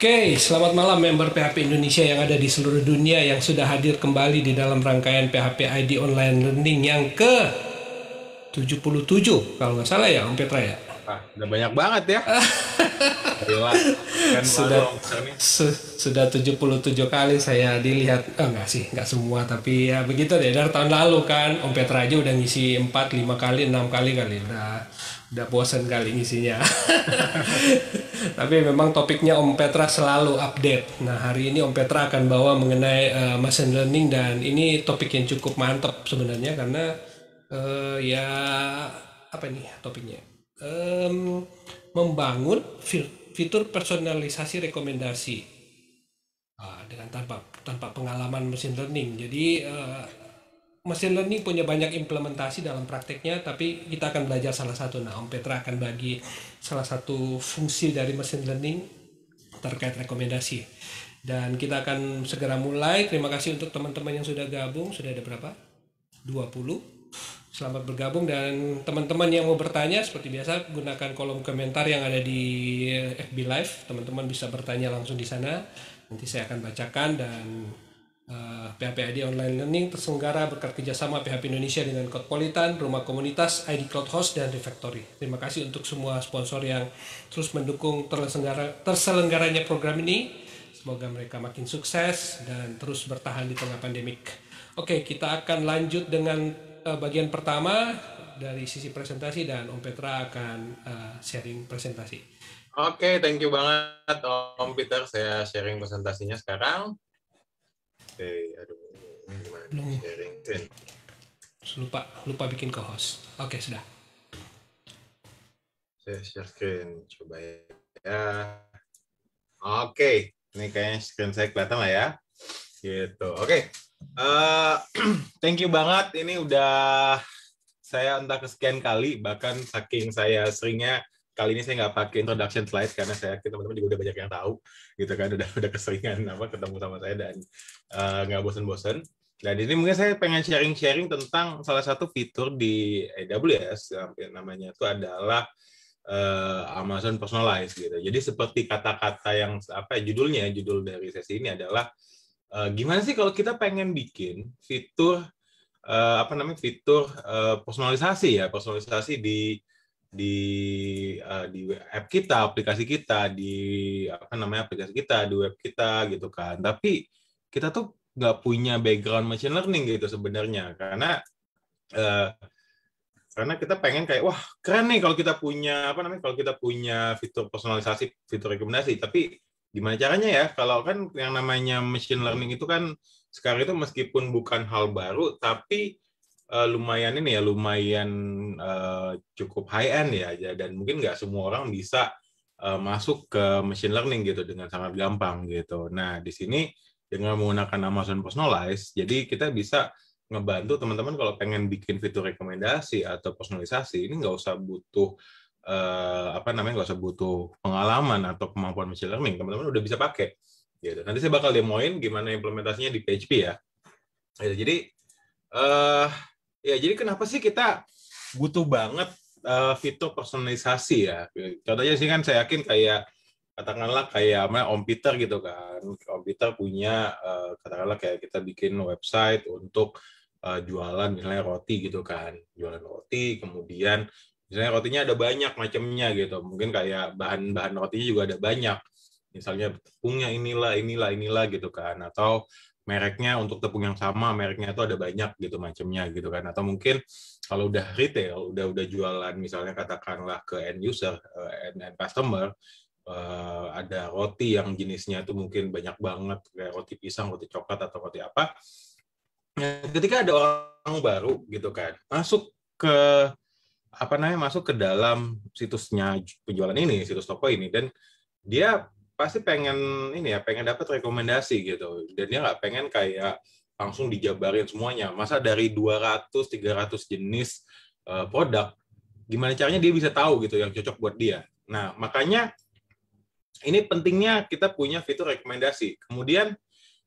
Oke, selamat malam member PHP Indonesia yang ada di seluruh dunia yang sudah hadir kembali di dalam rangkaian PHP ID Online Learning yang ke-77 kalau nggak salah ya Om Petra ya. Udah banyak banget ya. Gila. Kan baru Sudah Omser nih. sudah 77 kali saya dilihat. Enggak sih, enggak semua tapi ya begitu deh. Dari tahun lalu kan Om Petra aja udah ngisi 4, 5 kali, 6 kali kali. Udah bosan kali ngisinya. Tapi memang topiknya Om Petra selalu update. Nah, hari ini Om Petra akan bawa mengenai machine learning dan ini topik yang cukup mantap sebenarnya karena ya apa nih topiknya? Membangun fitur personalisasi rekomendasi dengan tanpa tanpa pengalaman machine learning. Jadi machine learning punya banyak implementasi dalam prakteknya, tapi kita akan belajar salah satu. Nah, Om Petra akan bagi salah satu fungsi dari machine learning terkait rekomendasi. Dan kita akan segera mulai. Terima kasih untuk teman-teman yang sudah gabung. Sudah ada berapa? 20. Selamat bergabung dan teman-teman yang mau bertanya seperti biasa gunakan kolom komentar yang ada di FB Live. Teman-teman bisa bertanya langsung di sana. Nanti saya akan bacakan dan PHP ID Online Learning terselenggara berkat kerjasama PHP Indonesia dengan Codpolitan, Rumah Komunitas, ID Cloud Host, dan Refactory. Terima kasih untuk semua sponsor yang terus mendukung terselenggaranya program ini. Semoga mereka makin sukses dan terus bertahan di tengah pandemik. Oke, kita akan lanjut dengan bagian pertama dari sisi presentasi dan Om Petra akan sharing presentasi. Oke, thank you banget Om Peter. Saya sharing presentasinya sekarang. Oke, aduh, ini gimana nih Belum sharing? lupa bikin co-host. Oke, sudah. Saya share screen, coba ya. Oke, ini kayaknya screen saya kelihatan lah ya. Gitu. Oke, thank you banget. Ini udah saya entah kesekian kali, bahkan saking saya seringnya kali ini saya nggak pakai introduction slide karena saya yakin teman-teman juga udah banyak yang tahu, gitu kan, udah keseringan ketemu sama saya dan nggak bosen-bosen. Dan ini mungkin saya pengen sharing-sharing tentang salah satu fitur di AWS, namanya itu adalah Amazon Personalize gitu. Jadi seperti kata-kata yang judul dari sesi ini adalah gimana sih kalau kita pengen bikin fitur fitur personalisasi di di app kita, aplikasi kita, aplikasi kita, di web kita gitu kan. Tapi kita tuh nggak punya background machine learning gitu sebenarnya eh, karena kita pengen kayak wah keren nih kalau kita punya fitur personalisasi, fitur rekomendasi. Tapi gimana caranya ya? Kalau kan yang namanya machine learning itu kan sekarang itu meskipun bukan hal baru, tapi lumayan cukup high end ya, dan mungkin nggak semua orang bisa masuk ke machine learning gitu dengan sangat gampang gitu. Nah di sini dengan menggunakan Amazon Personalize, jadi kita bisa ngebantu teman-teman kalau pengen bikin fitur rekomendasi atau personalisasi ini nggak usah butuh nggak usah butuh pengalaman atau kemampuan machine learning, teman-teman udah bisa pakai gitu. Nanti saya bakal demoin gimana implementasinya di PHP ya. Jadi uh, jadi kenapa sih kita butuh banget fitur personalisasi ya? Contohnya sih kan saya yakin kayak katakanlah kayak Om Peter gitu kan. Om Peter punya katakanlah kayak kita bikin website untuk jualan misalnya roti gitu kan. Jualan roti, kemudian misalnya rotinya ada banyak macamnya gitu. Mungkin kayak bahan-bahan rotinya juga ada banyak. Misalnya tepungnya inilah gitu kan. Atau mereknya untuk tepung yang sama, mereknya itu ada banyak gitu macamnya gitu kan. Atau mungkin kalau udah retail, udah jualan misalnya katakanlah ke end user, end customer, ada roti yang jenisnya itu mungkin banyak banget kayak roti pisang, roti coklat atau roti apa. Ketika ada orang baru gitu kan masuk ke dalam situsnya penjualan ini, situs toko ini, dan dia pasti pengen dapat rekomendasi gitu, dan dia nggak pengen kayak langsung dijabarin semuanya, masa dari 200-300 jenis produk, gimana caranya dia bisa tahu gitu yang cocok buat dia. Nah makanya ini pentingnya kita punya fitur rekomendasi. Kemudian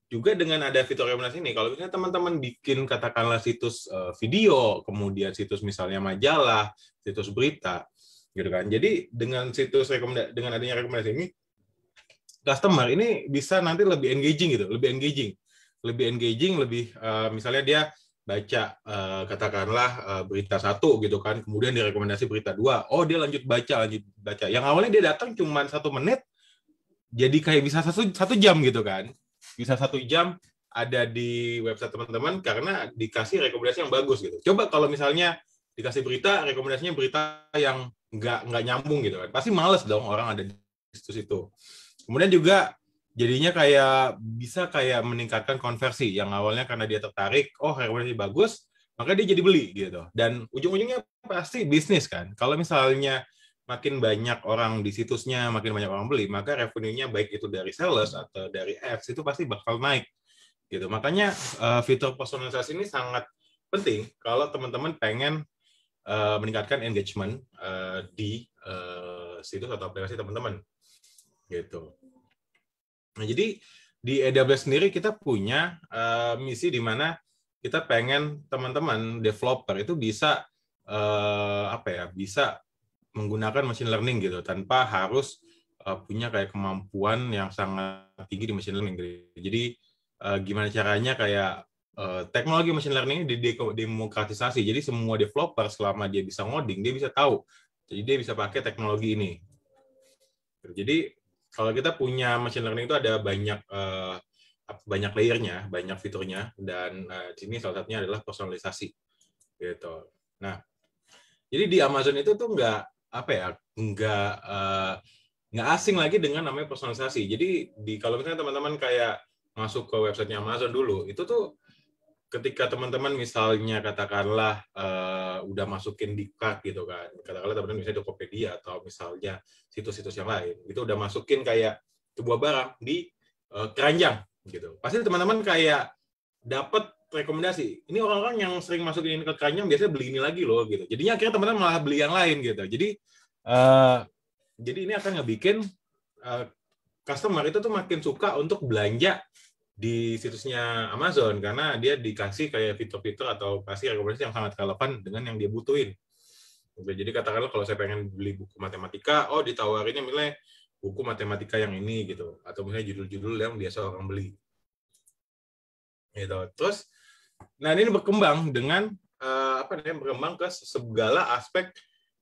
juga dengan ada fitur rekomendasi ini, kalau misalnya teman-teman bikin katakanlah situs video, kemudian situs misalnya majalah, situs berita, gitu kan. Jadi dengan dengan adanya rekomendasi ini, customer ini bisa nanti lebih engaging gitu, lebih misalnya dia baca katakanlah berita satu gitu kan, kemudian direkomendasi berita dua, oh dia lanjut baca. Yang awalnya dia datang cuma 1 menit, jadi kayak bisa satu jam gitu kan, bisa 1 jam ada di website teman-teman karena dikasih rekomendasi yang bagus gitu. Coba kalau misalnya dikasih berita, rekomendasinya berita yang nggak nyambung gitu kan, pasti males dong orang ada di situ. Kemudian juga jadinya kayak bisa kayak meningkatkan konversi yang awalnya karena dia tertarik, oh rekomendasi bagus, maka dia jadi beli gitu. Dan ujung-ujungnya pasti bisnis kan. Kalau misalnya makin banyak orang di situsnya, makin banyak orang beli, maka revenue-nya baik itu dari sales atau dari ads itu pasti bakal naik gitu. Makanya fitur personalisasi ini sangat penting kalau teman-teman pengen meningkatkan engagement di situs atau aplikasi teman-teman gitu. Nah, jadi di AWS sendiri kita punya misi di mana kita pengen teman-teman developer itu bisa bisa menggunakan machine learning gitu tanpa harus punya kayak kemampuan yang sangat tinggi di machine learning gitu. Jadi gimana caranya kayak teknologi machine learning ini demokratisasi. Jadi semua developer selama dia bisa ngoding, dia bisa tahu. Jadi dia bisa pakai teknologi ini. Jadi kalau kita punya machine learning itu ada banyak layernya, banyak fiturnya, dan di sini salah satunya adalah personalisasi gitu. Nah, jadi di Amazon itu tuh nggak asing lagi dengan namanya personalisasi. Jadi kalau misalnya teman-teman kayak masuk ke websitenya Amazon dulu, itu tuh ketika teman-teman misalnya katakanlah udah masukin di cart gitu kan, katakanlah teman-teman misalnya Tokopedia atau misalnya situs-situs yang lain, itu udah masukin kayak sebuah barang di keranjang gitu. Pasti teman-teman kayak dapat rekomendasi. Ini orang-orang yang sering masukin ini ke keranjang biasanya beli ini lagi loh gitu. Jadinya akhirnya teman-teman malah beli yang lain gitu. Jadi ini akan ngebikin customer itu tuh makin suka untuk belanja di situsnya Amazon karena dia dikasih kayak fitur-fitur atau kasih rekomendasi yang sangat relevan dengan yang dia butuhin. Jadi katakanlah kalau saya pengen beli buku matematika, oh ditawarinnya misalnya buku matematika yang ini gitu, atau misalnya judul-judul yang biasa orang beli. Gitu. Terus, nah ini berkembang dengan berkembang ke segala aspek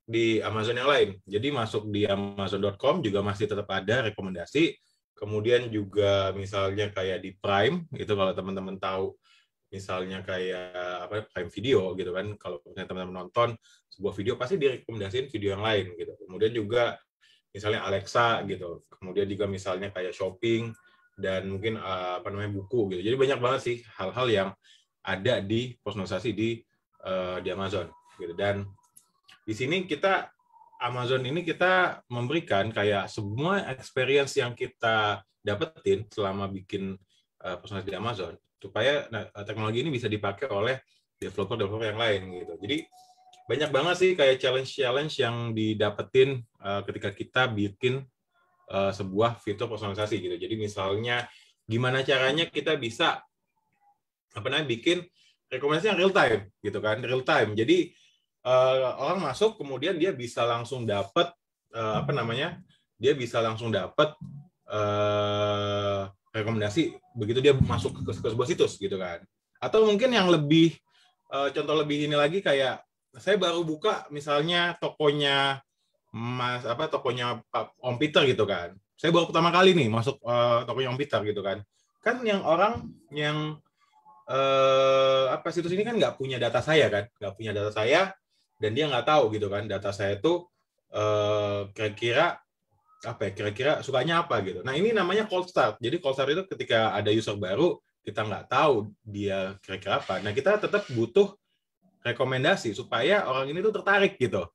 di Amazon yang lain. Jadi masuk di Amazon.com juga masih tetap ada rekomendasi. Kemudian juga misalnya kayak di Prime, itu kalau teman-teman tahu, misalnya kayak Prime Video gitu kan, kalau misalnya teman-teman nonton sebuah video pasti direkomendasiin video yang lain gitu. Kemudian juga misalnya Alexa gitu. Kemudian juga misalnya kayak shopping dan mungkin buku gitu. Jadi banyak banget sih hal-hal yang ada di personalisasi di Amazon gitu. Dan di sini Amazon ini kita memberikan kayak semua experience yang kita dapetin selama bikin personalisasi di Amazon supaya teknologi ini bisa dipakai oleh developer yang lain gitu. Jadi banyak banget sih kayak challenge yang didapetin ketika kita bikin sebuah fitur personalisasi gitu. Jadi misalnya gimana caranya kita bisa bikin rekomendasi yang real time gitu kan, real time. Jadi orang masuk kemudian dia bisa langsung dapat dia bisa langsung dapat rekomendasi begitu dia masuk ke sebuah situs gitu kan. Atau mungkin yang lebih contoh lebih ini lagi kayak saya baru buka misalnya tokonya tokonya Om Peter gitu kan. Saya baru pertama kali nih masuk tokonya Om Peter gitu kan. Kan yang orang yang situs ini kan nggak punya data saya kan, nggak punya data saya. Dan dia nggak tahu gitu kan data saya itu kira-kira sukanya apa gitu. Nah ini namanya cold start. Jadi cold start itu ketika ada user baru kita nggak tahu dia kira-kira apa. Nah kita tetap butuh rekomendasi supaya orang ini tuh tertarik gitu.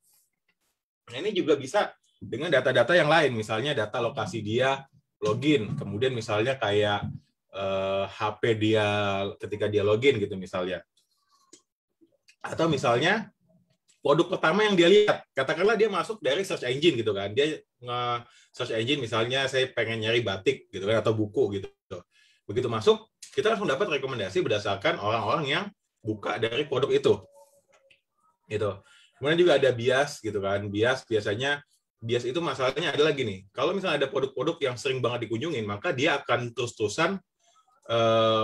Nah ini juga bisa dengan data-data yang lain, misalnya data lokasi dia login, kemudian misalnya kayak HP dia ketika dia login gitu misalnya. Atau misalnya produk pertama yang dia lihat, katakanlah dia masuk dari search engine gitu kan, dia nge-search engine misalnya saya pengen nyari batik gitu kan atau buku gitu. Begitu masuk, kita langsung dapat rekomendasi berdasarkan orang-orang yang buka dari produk itu. Gitu. Kemudian juga ada bias gitu kan, bias biasanya bias itu masalahnya adalah gini, kalau misalnya ada produk-produk yang sering banget dikunjungin, maka dia akan terus-terusan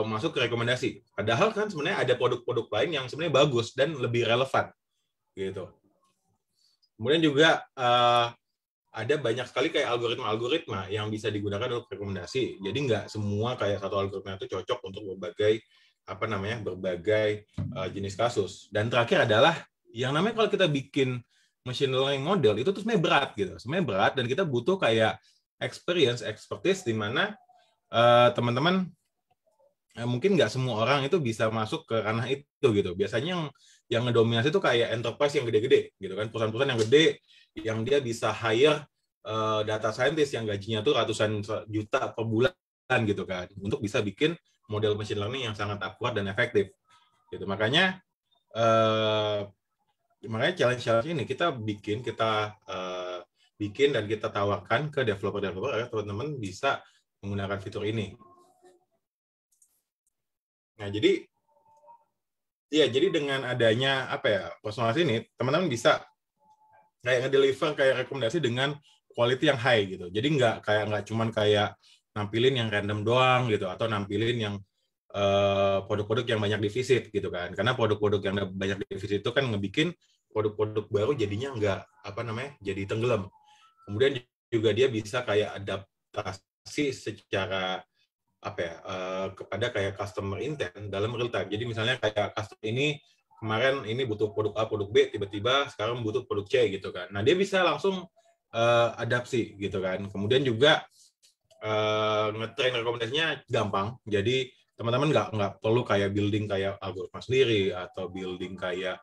masuk ke rekomendasi. Padahal kan sebenarnya ada produk-produk lain yang sebenarnya bagus dan lebih relevan gitu. Kemudian juga ada banyak sekali kayak algoritma-algoritma yang bisa digunakan untuk rekomendasi. Jadi nggak semua kayak satu algoritma itu cocok untuk berbagai jenis kasus. Dan terakhir adalah yang namanya kalau kita bikin machine learning model itu tuh sebenarnya berat gitu. Sebenarnya berat dan kita butuh kayak expertise di mana teman-teman mungkin nggak semua orang itu bisa masuk ke ranah itu gitu. Biasanya yang ngedominasi itu kayak enterprise yang gede-gede gitu kan, perusahaan-perusahaan yang gede yang dia bisa hire data scientist yang gajinya tuh ratusan juta per bulan gitu kan, untuk bisa bikin model machine learning yang sangat akurat dan efektif gitu. Makanya challenge ini kita bikin dan kita tawarkan ke developer agar teman-teman bisa menggunakan fitur ini. Nah, jadi dengan adanya personalisasi ini, teman-teman bisa kayak nge-deliver kayak rekomendasi dengan quality yang high gitu. Jadi nggak cuman kayak nampilin yang random doang gitu, atau nampilin yang produk-produk yang banyak divisit gitu kan. Karena produk-produk yang banyak divisit itu kan ngebikin produk-produk baru jadinya nggak jadi tenggelam. Kemudian juga dia bisa kayak adaptasi secara kepada kayak customer intent dalam real time. Jadi misalnya kayak customer ini kemarin ini butuh produk A, produk B, tiba-tiba sekarang butuh produk C gitu kan. Nah, dia bisa langsung adaptasi gitu kan. Kemudian juga nge-train rekomendasinya gampang. Jadi teman-teman nggak perlu kayak building kayak algoritma sendiri atau building kayak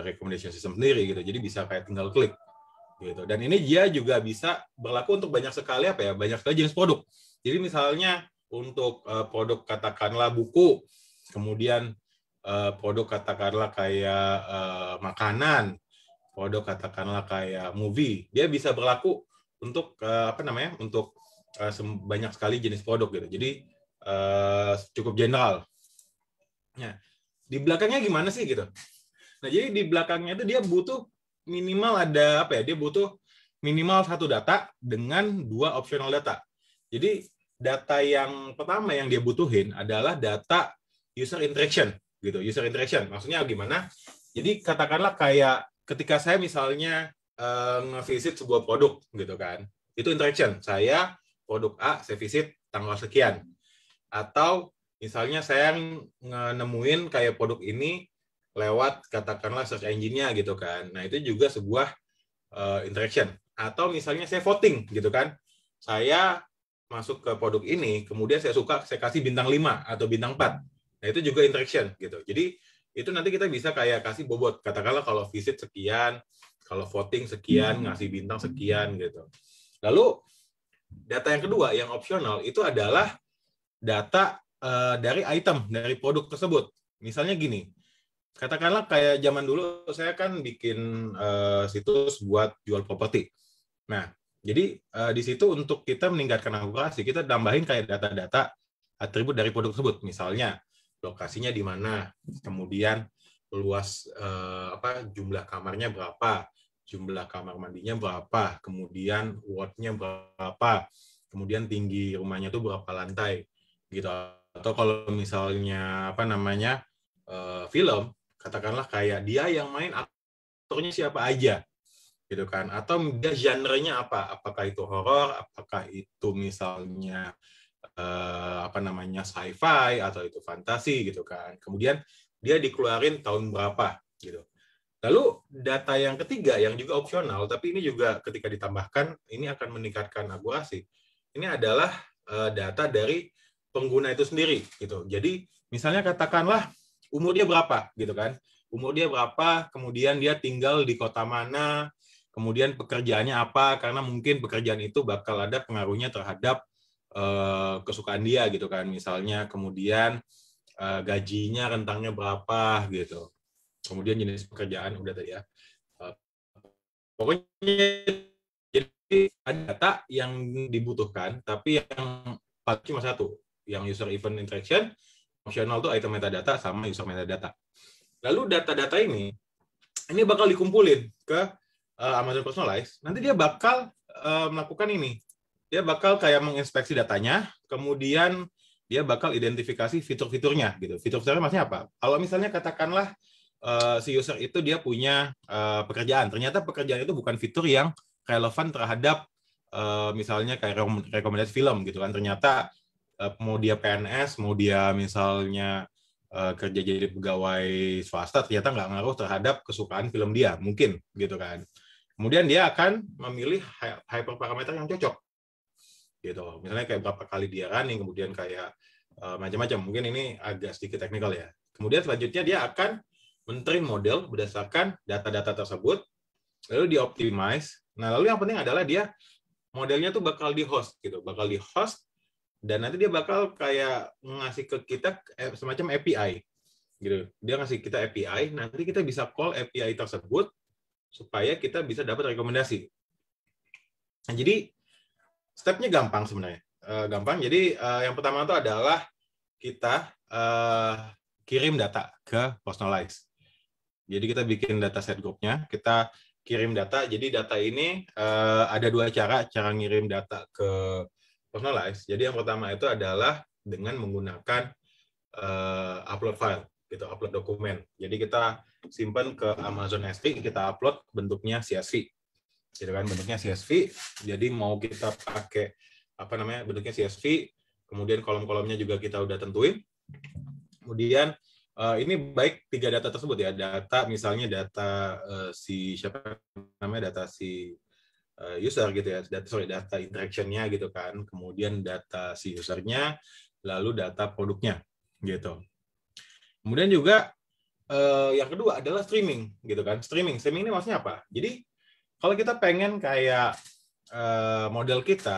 recommendation system sendiri gitu. Jadi bisa kayak tinggal klik gitu. Dan ini dia juga bisa berlaku untuk banyak sekali jenis produk. Jadi misalnya untuk produk katakanlah buku, kemudian produk katakanlah kayak makanan, produk katakanlah kayak movie, dia bisa berlaku untuk untuk banyak sekali jenis produk gitu. Jadi cukup general. Nah, di belakangnya gimana sih gitu? Nah, jadi di belakangnya itu dia butuh minimal dia butuh minimal satu data dengan 2 optional data. Jadi data yang pertama yang dia butuhin adalah data user interaction gitu. User interaction maksudnya gimana? Jadi katakanlah kayak ketika saya misalnya nge-visit sebuah produk gitu kan. Itu interaction. Saya produk A saya visit tanggal sekian. Atau misalnya saya nemuin kayak produk ini lewat katakanlah search engine-nya gitu kan. Nah, itu juga sebuah interaction. Atau misalnya saya voting gitu kan. Saya masuk ke produk ini, kemudian saya suka, saya kasih bintang 5 atau bintang 4. Nah, itu juga interaction gitu. Jadi, itu nanti kita bisa kayak kasih bobot. Katakanlah kalau visit sekian, kalau voting sekian, ngasih bintang sekian gitu. Lalu, data yang kedua, yang opsional, itu adalah data dari item, dari produk tersebut. Misalnya gini, katakanlah kayak zaman dulu saya kan bikin situs buat jual properti. Nah, jadi di situ untuk kita meningkatkan akurasi, kita tambahin kayak data-data atribut dari produk tersebut. Misalnya lokasinya di mana, kemudian luas jumlah kamarnya berapa, jumlah kamar mandinya berapa, kemudian watt-nya berapa, kemudian tinggi rumahnya itu berapa lantai, gitu. Atau kalau misalnya film, katakanlah kayak dia yang main aktornya siapa aja. Gitu kan, atau dia genre-nya apakah itu horor, apakah itu misalnya sci-fi atau itu fantasi gitu kan. Kemudian dia dikeluarin tahun berapa gitu. Lalu data yang ketiga yang juga opsional tapi ini juga ketika ditambahkan ini akan meningkatkan akurasi. Ini adalah data dari pengguna itu sendiri gitu. Jadi misalnya katakanlah umur dia berapa gitu kan. Umur dia berapa, kemudian dia tinggal di kota mana, kemudian pekerjaannya apa, karena mungkin pekerjaan itu bakal ada pengaruhnya terhadap kesukaan dia gitu kan, misalnya kemudian gajinya rentangnya berapa gitu, kemudian jenis pekerjaan udah tadi ya. Pokoknya jadi ada data yang dibutuhkan, tapi yang cuma satu, yang user event interaction, optional tuh item metadata sama user metadata. Lalu data-data ini bakal dikumpulin ke Amazon Personalize, nanti dia bakal melakukan ini. Dia bakal kayak menginspeksi datanya, kemudian dia bakal identifikasi fitur-fiturnya gitu. Fitur-fiturnya maksudnya apa? Kalau misalnya katakanlah si user itu dia punya pekerjaan, ternyata pekerjaan itu bukan fitur yang relevan terhadap misalnya kayak rekomendasi film gitu kan. Ternyata mau dia PNS, mau dia misalnya kerja jadi pegawai swasta, ternyata nggak ngaruh terhadap kesukaan film dia, mungkin gitu kan. Kemudian dia akan memilih hyperparameter yang cocok gitu. Misalnya kayak berapa kali dia running, kemudian kayak macam-macam. Mungkin ini agak sedikit teknikal ya. Kemudian selanjutnya dia akan men-train model berdasarkan data-data tersebut, lalu di-optimize. Nah, lalu yang penting adalah dia modelnya tuh bakal di-host gitu, bakal di-host, dan nanti dia bakal kayak ngasih ke kita semacam API gitu. Dia ngasih kita API, nanti kita bisa call API tersebut supaya kita bisa dapat rekomendasi. Nah, jadi stepnya gampang sebenarnya. Gampang. Jadi yang pertama itu adalah kita kirim data ke Personalize. Jadi kita bikin dataset grupnya, kita kirim data. Jadi data ini ada dua cara ngirim data ke Personalize. Jadi yang pertama itu adalah dengan menggunakan upload file, gitu, upload dokumen. Jadi kita simpan ke Amazon S3, kita upload bentuknya CSV. Gitu kan, bentuknya CSV. Jadi mau kita pakai bentuknya CSV, kemudian kolom-kolomnya juga kita udah tentuin. Kemudian ini baik 3 data tersebut ya, data misalnya data data si user gitu ya, data interaction-nya gitu kan, kemudian data si usernya, lalu data produknya gitu. Kemudian juga yang kedua adalah streaming gitu kan. Streaming ini maksudnya apa? Jadi kalau kita pengen kayak model kita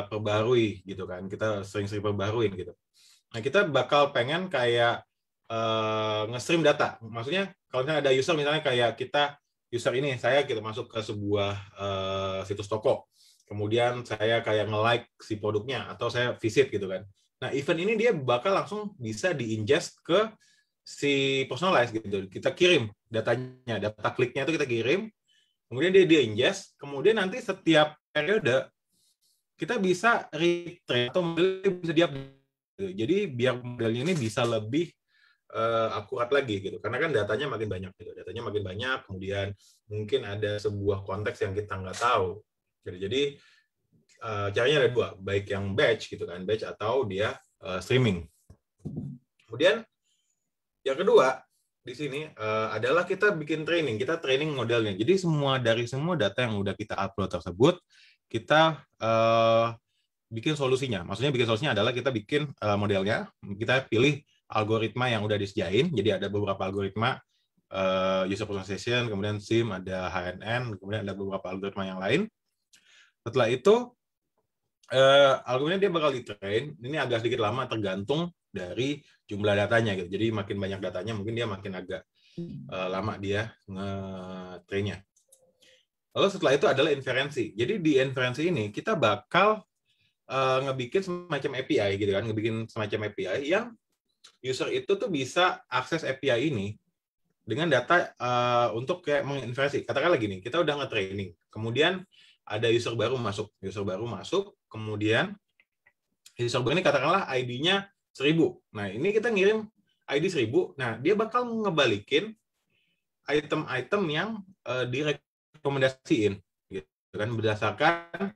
perbarui gitu kan, kita sering-sering perbaruin gitu. Nah, kita bakal pengen kayak nge-stream data. Maksudnya kalau misalnya ada user, misalnya kayak kita masuk ke sebuah situs toko, kemudian saya kayak nge-like si produknya, atau saya visit gitu kan. Nah, event ini dia bakal langsung bisa di-ingest ke si Personalize gitu. Kita kirim datanya, data kliknya itu kita kirim, kemudian dia di-ingest, kemudian nanti setiap periode kita bisa retrain atau bisa di-update. Jadi biar modelnya ini bisa lebih akurat lagi gitu, karena kan datanya makin banyak gitu, kemudian mungkin ada sebuah konteks yang kita nggak tahu gitu. Jadi caranya ada dua, baik yang batch gitu kan, batch atau dia streaming. Kemudian yang kedua di sini adalah kita bikin training, kita training modelnya. Jadi dari semua data yang udah kita upload tersebut, kita bikin solusinya. Maksudnya bikin solusinya adalah kita bikin modelnya, kita pilih algoritma yang udah disediain. Jadi ada beberapa algoritma, user personalization, kemudian SIM, ada HNN, kemudian ada beberapa algoritma yang lain. Setelah itu, algoritma dia bakal di-train. Ini agak sedikit lama tergantung dari jumlah datanya gitu. Jadi makin banyak datanya, mungkin dia makin agak lama dia nge-trainnya. Lalu setelah itu adalah inferensi. Jadi di inferensi ini kita bakal ngebikin semacam API gitu kan, yang user itu tuh bisa akses API ini dengan data untuk kayak menginferensi. Katakanlah gini, kita udah nge-training, kemudian ada user baru masuk, kemudian user baru ini katakanlah ID-nya 1000. Nah, ini kita ngirim ID 1000, nah dia bakal ngebalikin item-item yang direkomendasiin gitu kan, berdasarkan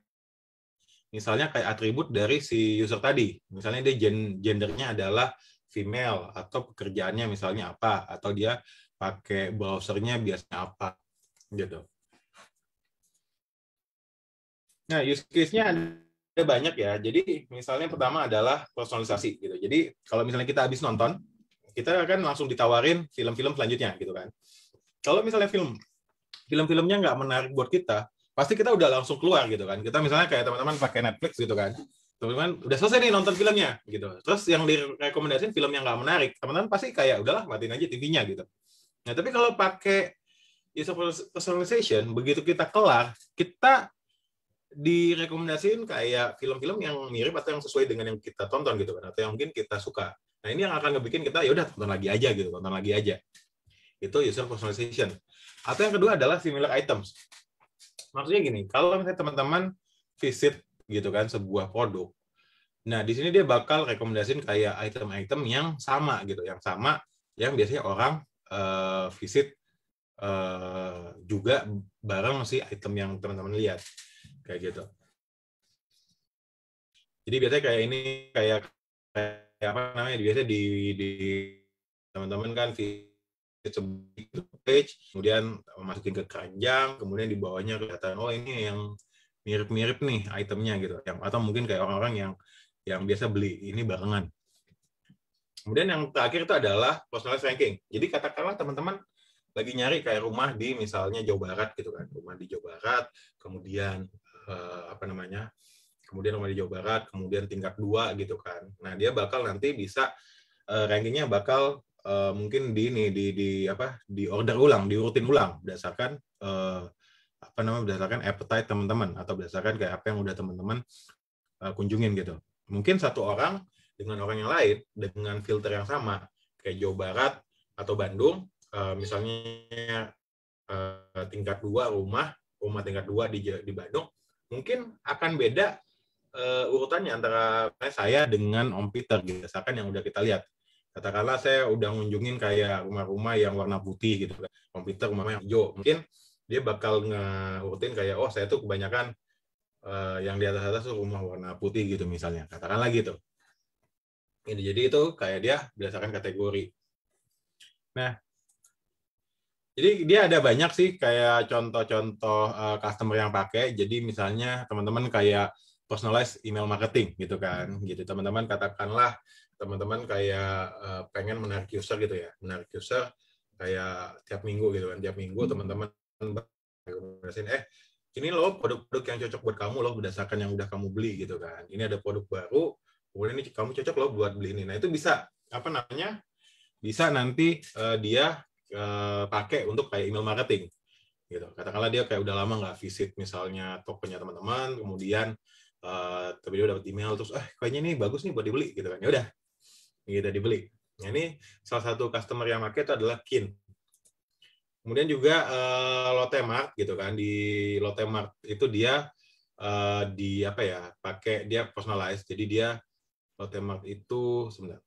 misalnya kayak atribut dari si user tadi. Misalnya dia gendernya adalah female, atau pekerjaannya misalnya apa, atau dia pakai browsernya biasanya apa gitu. Nah, use case-nya ada banyak ya. Jadi misalnya pertama adalah personalisasi gitu. Jadi kalau misalnya kita habis nonton, kita akan langsung ditawarin film-film selanjutnya gitu kan. Kalau misalnya film-filmnya nggak menarik buat kita, pasti kita udah langsung keluar gitu kan. Kita misalnya kayak teman-teman pakai Netflix gitu kan, teman-teman udah selesai nih nonton filmnya gitu, terus yang direkomendasiin film yang nggak menarik, teman-teman pasti kayak udahlah matiin aja TV-nya gitu. Nah, tapi kalau pakai user personalization, begitu kita kelar, kita direkomendasiin kayak film-film yang mirip atau yang sesuai dengan yang kita tonton gitu kan, atau yang mungkin kita suka. Nah, ini yang akan ngebikin kita ya udah tonton lagi aja gitu, Itu user personalization. Atau yang kedua adalah similar items. Maksudnya gini, kalau misalnya teman-teman visit gitu kan sebuah produk, nah di sini dia bakal rekomendasiin kayak item-item yang sama gitu, yang sama yang biasanya orang visit juga bareng si item yang teman-teman lihat kayak gitu. Jadi biasanya kayak ini kayak apa namanya, biasanya di teman-teman kan visit sebuah page, kemudian masukin ke keranjang, kemudian di bawahnya kelihatan oh ini yang mirip-mirip nih itemnya gitu, yang atau mungkin kayak orang-orang yang biasa beli ini barengan. Kemudian yang terakhir itu adalah personalized ranking. Jadi katakanlah teman-teman lagi nyari kayak rumah di misalnya Jawa Barat gitu kan, rumah di Jawa Barat, kemudian apa namanya, kemudian rumah di Jawa Barat, kemudian tingkat 2 gitu kan. Nah dia bakal nanti bisa rankingnya bakal mungkin di order ulang, diurutin ulang berdasarkan apa namanya, berdasarkan appetite teman-teman atau berdasarkan kayak apa yang udah teman-teman kunjungin gitu. Mungkin satu orang dengan orang yang lain dengan filter yang sama kayak Jawa Barat atau Bandung, misalnya tingkat 2 rumah tingkat 2 di Bandung, mungkin akan beda urutannya antara saya dengan Om Peter berdasarkan yang udah kita lihat. Katakanlah saya udah ngunjungin kayak rumah-rumah yang warna putih gitu kan, Om Peter rumahnya yang hijau, mungkin dia bakal ngurutin kayak oh saya tuh kebanyakan yang di atas tuh rumah warna putih gitu misalnya, katakanlah gitu. Ini jadi itu kayak dia berdasarkan kategori. Nah, jadi dia ada banyak sih kayak contoh-contoh customer yang pakai. Jadi misalnya teman-teman kayak personalized email marketing gitu kan. Gitu teman-teman katakanlah teman-teman kayak pengen menarik user gitu ya. Menarik user kayak tiap minggu gitu kan. Tiap minggu teman-teman rekomendasiin ini loh produk-produk yang cocok buat kamu loh berdasarkan yang udah kamu beli gitu kan. Ini ada produk baru, kemudian ini kamu cocok loh buat beli ini. Nah, itu bisa apa namanya? Bisa nanti dia pakai untuk kayak email marketing gitu. Katakanlah dia kayak udah lama nggak visit misalnya tokonya teman-teman, kemudian tapi dia dapat email terus kayaknya ini bagus nih buat dibeli gitu kan. Ya udah, gitu dibeli. Nah, ini salah satu customer yang pakai itu adalah Kin. Kemudian juga Lotte Mart gitu kan. Di Lotte Mart itu dia di apa ya, pakai dia personalized. Jadi dia Lotte Mart itu sebentar.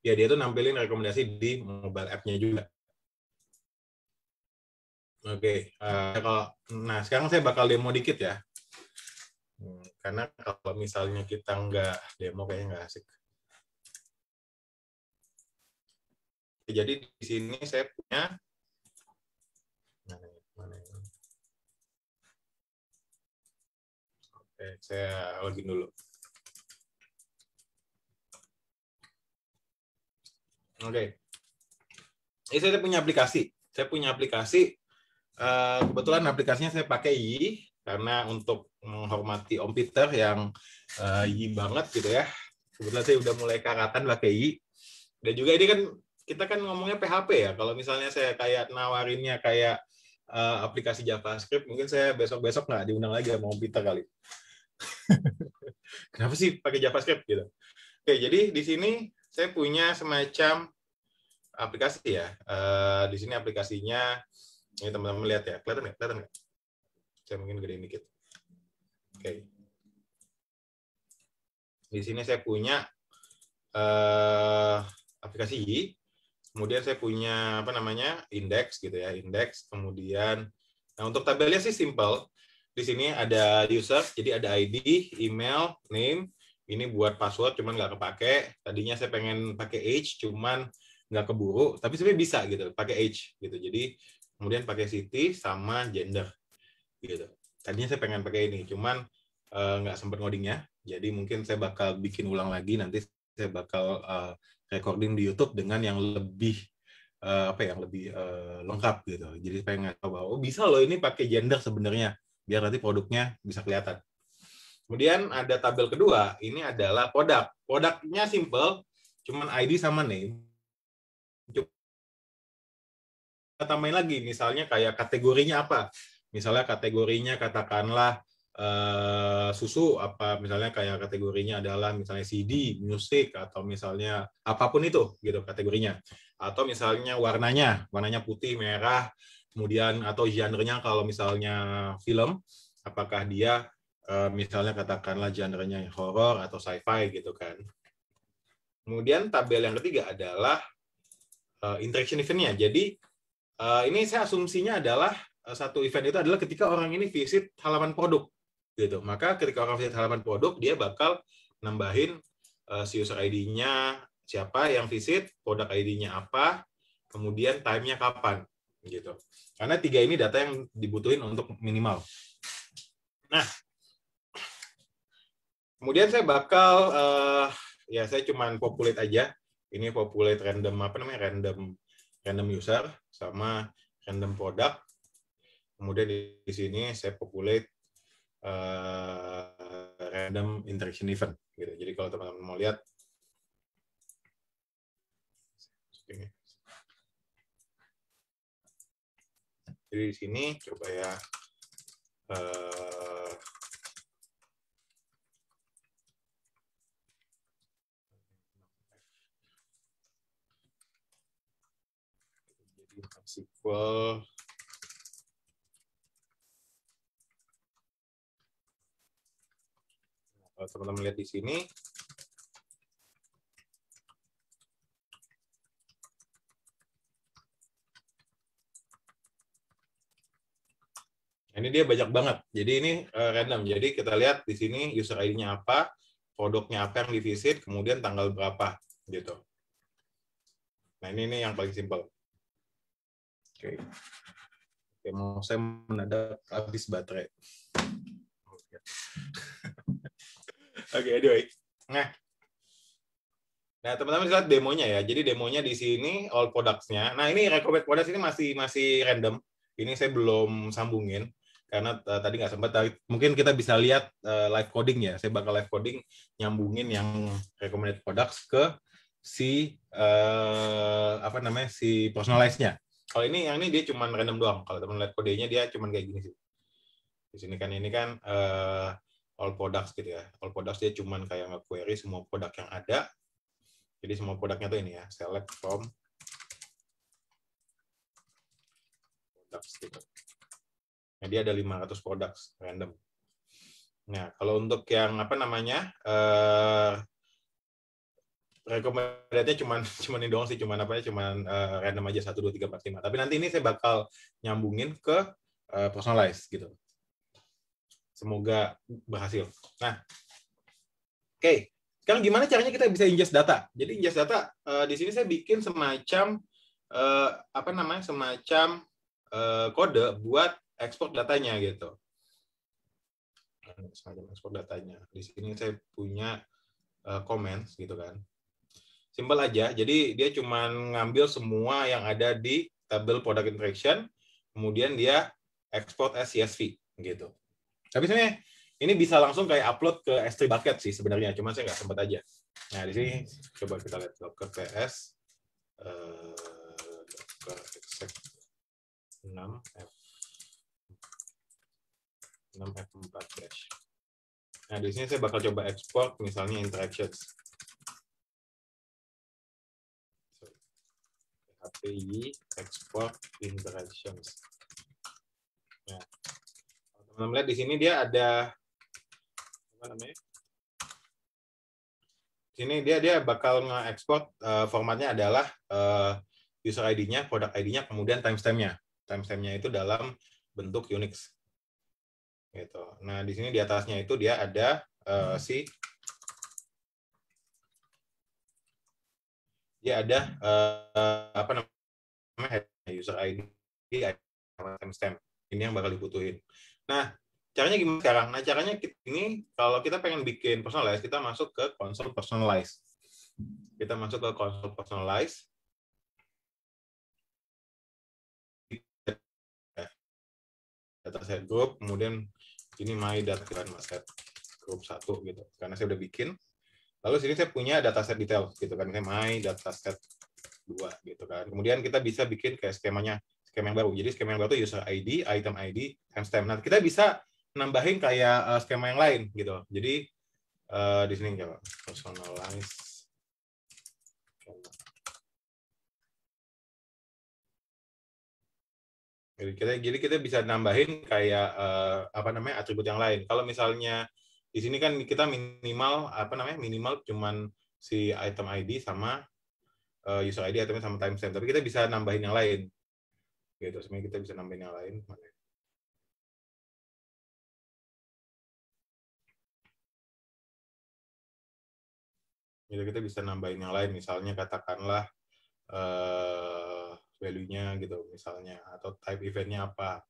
Ya dia tuh nampilin rekomendasi di mobile app-nya juga. Oke, nah sekarang saya bakal demo dikit ya. Karena kalau misalnya kita nggak demo kayaknya nggak asik. Jadi di sini saya punya, Oke, saya login dulu. Oke, ini saya punya aplikasi. Saya punya aplikasi. Kebetulan aplikasinya saya pakai Yi karena untuk menghormati Om Peter yang Yi banget gitu ya. Kebetulan saya udah mulai karatan pakai Yi. Dan juga ini kan kita kan ngomongnya PHP ya. Kalau misalnya saya kayak nawarinnya kayak aplikasi JavaScript, mungkin saya besok-besok nggak diundang lagi sama Om Peter kali. Kenapa sih pakai JavaScript gitu? Oke, jadi di sini saya punya semacam aplikasi ya. Di sini aplikasinya, ini teman-teman lihat ya, kelihatan nggak? Kelihatan nggak? Saya mungkin gedein dikit. Oke. Di sini saya punya aplikasi Y. Kemudian saya punya apa namanya, indeks gitu ya, indeks. Kemudian, nah untuk tabelnya sih simple. Di sini ada user, jadi ada ID, email, name. Ini buat password, cuman nggak kepake. Tadinya saya pengen pakai age, cuman nggak keburu. Tapi sebenarnya bisa gitu, pakai age gitu. Jadi kemudian pakai city sama gender gitu. Tadinya saya pengen pakai ini, cuman nggak sempat ngodingnya. Jadi mungkin saya bakal bikin ulang lagi. Nanti saya bakal recording di YouTube dengan yang lebih lebih lengkap gitu. Jadi pengen tahu bahwa bisa loh ini pakai gender sebenarnya, biar nanti produknya bisa kelihatan. Kemudian ada tabel kedua, ini adalah produk. Produknya simple, cuman ID sama name. Kita tambahin lagi, misalnya kayak kategorinya apa. Misalnya kategorinya katakanlah susu, apa misalnya kayak kategorinya adalah misalnya CD, musik, atau misalnya apapun itu gitu kategorinya. Atau misalnya warnanya putih, merah, kemudian atau genrenya kalau misalnya film, apakah dia misalnya katakanlah genrenya horror atau sci-fi gitu kan. Kemudian tabel yang ketiga adalah interaction event-nya. Jadi ini saya asumsinya adalah satu event itu adalah ketika orang ini visit halaman produk gitu. Maka ketika orang visit halaman produk, dia bakal nambahin si user ID-nya siapa yang visit, produk ID-nya apa, kemudian time-nya kapan gitu. Karena 3 ini data yang dibutuhin untuk minimal. Nah, kemudian saya bakal ya saya cuman populate aja. Ini populate random random user sama random product. Kemudian di sini saya populate random interaction event gitu. Jadi kalau teman-teman mau lihat ini. Jadi di sini coba ya jadi SQL kalau teman-teman lihat di sini ini dia banyak banget. Jadi ini random. Jadi kita lihat di sini user ID-nya apa, produknya apa yang divisit, kemudian tanggal berapa gitu. Nah, ini yang paling simpel. Oke. Oke, mau saya mendadak habis baterai. Oke, anyway. Nah, teman-teman lihat demonya ya. Jadi demonya di sini all products-nya. Nah, ini recommended products ini masih random. Ini saya belum sambungin karena tadi nggak sempat. Mungkin kita bisa lihat live coding ya. Saya bakal live coding nyambungin yang recommended products ke si si personalize-nya. Kalau yang ini dia cuma random doang. Kalau teman lihat kodenya dia cuma kayak gini sih. Di sini kan ini kan all products gitu ya. All products dia cuma kayak nge-query semua produk yang ada. Jadi semua produknya tuh ini ya, select from products gitu. Nah, dia ada 500 products random. Nah, kalau untuk yang recommended-nya cuman ini doang sih, cuman random aja 1 2 3 4 5. Tapi nanti ini saya bakal nyambungin ke personalize gitu. Semoga berhasil. Nah, oke. Sekarang gimana caranya kita bisa ingest data? Jadi ingest data di sini saya bikin semacam kode buat ekspor datanya gitu. Semacam ekspor datanya. Di sini saya punya comments gitu kan. Simpel aja. Jadi dia cuma ngambil semua yang ada di tabel product interaction, kemudian dia export as CSV gitu. Tapi sebenarnya ini bisa langsung kayak upload ke S3 bucket sih sebenarnya, cuma saya nggak sempat aja. Nah, di sini coba kita lihat docker ps docker exec 6f4 dash. Nah, di sini saya bakal coba export misalnya interactions. API export interactions. Nah, teman-teman lihat di sini dia ada sini dia bakal nge-export formatnya adalah user ID-nya, product ID-nya, kemudian timestamp-nya. Timestamp-nya itu dalam bentuk Unix. Gitu. Nah, di sini di atasnya itu dia ada user ID, timestamp. Ini yang bakal dibutuhin. Nah, caranya gimana sekarang? Nah, caranya ini kalau kita pengen bikin personalize, kita masuk ke console personalize. Kita masuk ke console personalize. Dataset group, kemudian ini my dataset group 1 gitu. Karena saya udah bikin. Lalu sini saya punya dataset detail gitu kan. Saya my dataset 2 gitu kan. Kemudian kita bisa bikin kayak skema yang baru. Jadi skema yang baru itu user ID, item ID, timestamp. Nah, kita bisa nambahin kayak skema yang lain gitu. Jadi di sini coba personalize. Jadi kita bisa nambahin kayak apa namanya atribut yang lain. Kalau misalnya di sini kan kita minimal minimal cuman si item ID sama user ID itemnya sama timestamp. Tapi kita bisa nambahin yang lain. Gitu. Sebenarnya kita bisa nambahin yang lain. Gitu kita bisa nambahin yang lain. Misalnya katakanlah value-nya gitu misalnya atau type event-nya apa.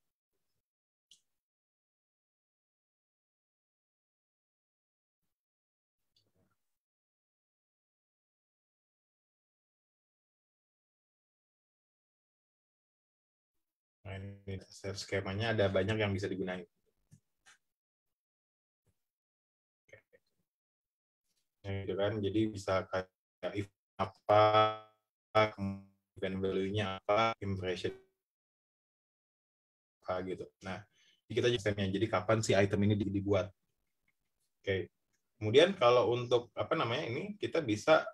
Nah, ini skemanya ada banyak yang bisa digunakan. Gitu kan, jadi bisa kayak event apa, event value-nya apa, impression apa gitu. Nah, kita sistemnya. Jadi kapan si item ini dibuat. Oke. Kemudian kalau untuk apa namanya ini kita bisa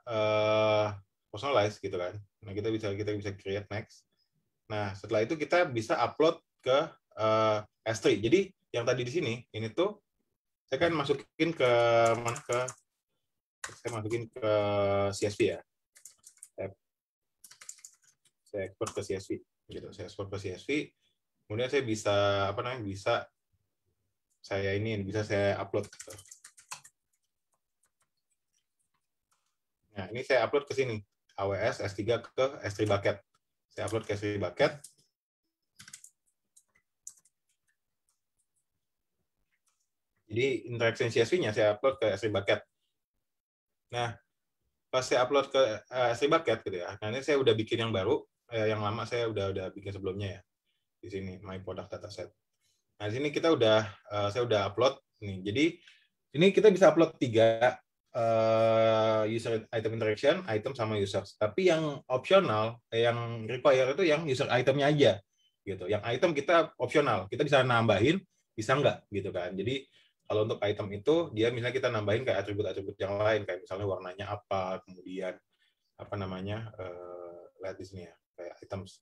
personalize gitu kan. Nah, kita bisa create next. Nah, setelah itu kita bisa upload ke S3. Jadi yang tadi di sini ini tuh saya kan masukin ke mana saya masukin ke CSV ya. Saya ekspor ke CSV gitu. Saya ekspor ke CSV. Kemudian saya bisa apa namanya? Bisa saya upload gitu. Nah, ini saya upload ke sini. AWS S3 ke S3 bucket. Saya upload ke S3 bucket. Jadi interaction CSV-nya saya upload ke S3 bucket. Nah, pas saya upload ke S3 bucket gitu ya. Nah, ini saya udah bikin yang baru, yang lama saya udah bikin sebelumnya ya. Di sini my product dataset. Nah, di sini saya udah upload nih. Jadi ini kita bisa upload 3 user item interaction, item sama users. Tapi yang optional, yang require itu yang user itemnya aja gitu. Yang item kita optional, kita bisa nambahin, bisa enggak gitu kan. Jadi kalau untuk item itu dia misalnya kita nambahin kayak atribut-atribut yang lain kayak misalnya warnanya apa, kemudian apa namanya lihat di sini ya kayak items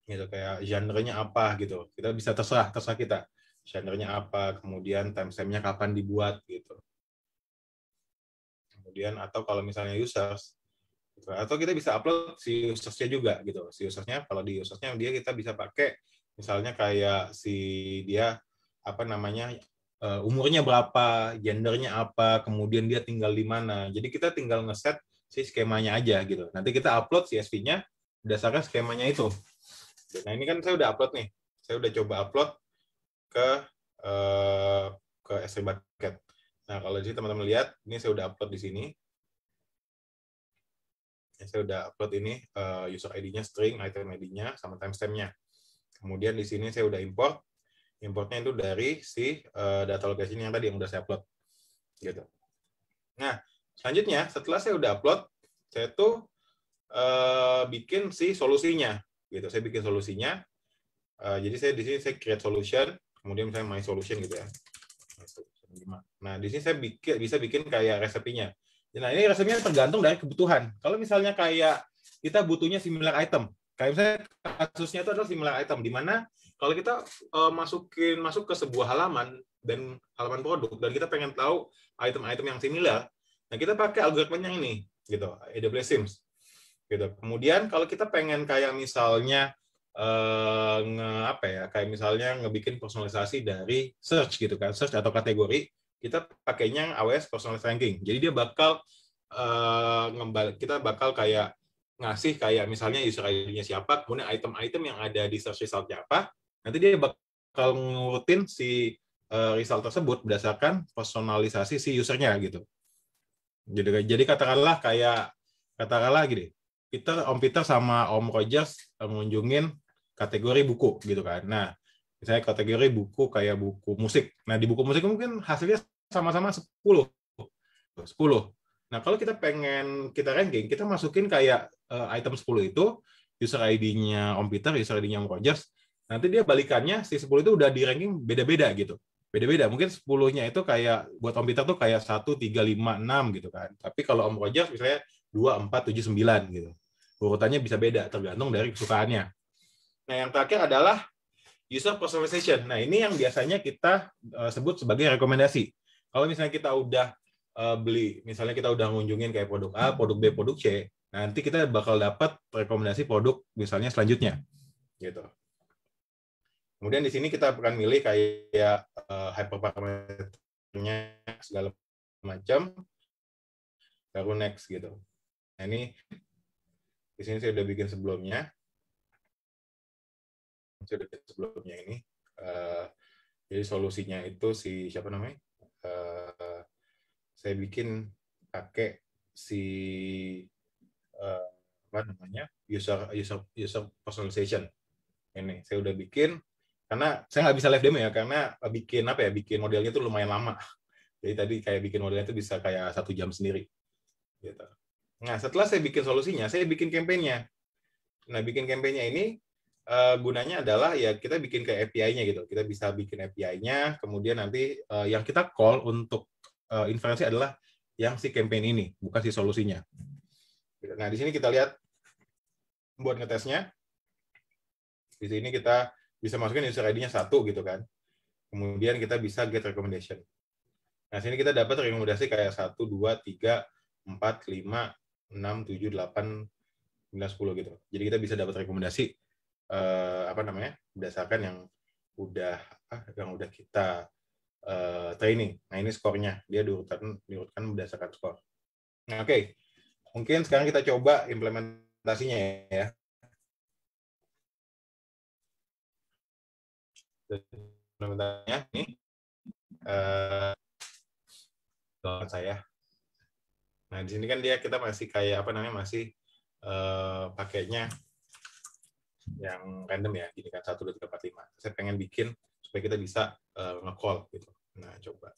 gitu kayak genre-nya apa gitu. Kita bisa terserah kita. Genre-nya apa, kemudian timestamp-nya kapan dibuat gitu. Kemudian atau kalau misalnya users gitu. Atau kita bisa upload si usersnya juga gitu. Si usersnya kalau di usersnya kita bisa pakai misalnya kayak si dia apa namanya umurnya berapa, gendernya apa, kemudian dia tinggal di mana. Jadi kita tinggal ngeset si skemanya aja gitu. Nanti kita upload CSV-nya berdasarkan skemanya itu. Nah, ini kan saya udah upload nih. Saya udah coba upload ke S3 bucket. Nah, kalau di sini teman-teman lihat, ini saya udah upload di sini. Saya udah upload ini user ID-nya string, item ID-nya sama timestamp-nya. Kemudian di sini saya udah import. Importnya itu dari si data location yang tadi yang udah saya upload. Gitu. Nah, selanjutnya setelah saya udah upload, saya tuh bikin si solusinya. Gitu. Saya bikin solusinya. Jadi saya di sini saya create solution, kemudian misalnya my solution gitu ya. Nah, di sini saya bisa bikin kayak resepnya. Nah, ini resepnya tergantung dari kebutuhan. Kalau misalnya kayak kita butuhnya similar item, kayak misalnya kasusnya itu adalah similar item, di mana kalau kita masuk ke sebuah halaman dan halaman produk dan kita pengen tahu item-item yang similar, nah kita pakai algoritma yang ini, gitu, AWS SIMS, gitu. Kemudian kalau kita pengen kayak misalnya kayak misalnya ngebikin personalisasi dari search gitu kan, search atau kategori, kita pakainya AWS Personalized Ranking. Jadi dia bakal kita bakal kayak ngasih kayak misalnya user ID-nya siapa, kemudian item-item yang ada di search result-nya apa, nanti dia bakal ngurutin si result tersebut berdasarkan personalisasi si usernya gitu. Jadi katakanlah gini, Om Peter sama Om Rogers mengunjungin kategori buku gitu kan. Nah, misalnya kategori buku kayak buku musik. Nah, di buku musik mungkin hasilnya sama-sama 10. Nah, kalau kita pengen kita ranking, kita masukin kayak item 10 itu user ID-nya Om Peter, user ID-nya Om Rogers, nanti dia balikannya si 10 itu udah di ranking beda-beda gitu. Beda-beda. Mungkin 10-nya itu kayak buat Om Peter tuh kayak 1, 3, 5, 6 gitu kan. Tapi kalau Om Roger misalnya 2, 4, 7, 9 gitu. Urutannya bisa beda tergantung dari kesukaannya. Nah, yang terakhir adalah user personalization. Nah, ini yang biasanya kita sebut sebagai rekomendasi. Kalau misalnya kita udah beli, misalnya kita udah ngunjungin kayak produk A, produk B, produk C, nanti kita bakal dapat rekomendasi produk misalnya selanjutnya gitu. Kemudian di sini kita akan milih kayak hyperparameternya segala macam, baru next gitu. Nah, ini di sini saya udah bikin sebelumnya. Ini. Jadi solusinya itu si siapa namanya? Saya bikin pakai si apa namanya? user personalization. Ini saya udah bikin karena saya nggak bisa live demo ya karena bikin apa ya? Bikin modelnya itu lumayan lama. Jadi tadi kayak bikin modelnya itu bisa kayak 1 jam sendiri. Gitu. Nah, setelah saya bikin solusinya, saya bikin campaign-nya. Nah, bikin campaign-nya ini gunanya adalah ya kita bikin ke API-nya gitu. Kita bisa bikin API-nya, kemudian nanti yang kita call untuk inferensi adalah yang si campaign ini, bukan si solusinya. Nah, di sini kita lihat buat ngetesnya. Di sini kita bisa masukin user ID-nya 1 gitu kan. Kemudian kita bisa get recommendation. Nah, sini kita dapat rekomendasi kayak 1, 2, 3, 4, 5, 6, 7, 8, 9, 10 gitu. Jadi kita bisa dapat rekomendasi apa namanya? Berdasarkan yang udah kita training. Nah, ini skornya. Dia diurutkan berdasarkan skor. Nah, oke. Mungkin sekarang kita coba implementasinya ya. Implementasinya ini saya. Nah, di sini kan kita masih kayak apa namanya? Masih pakainya yang random ya, gini kan 1, 2, 3, 4, 5. Saya pengen bikin supaya kita bisa nge-call gitu. Nah, coba.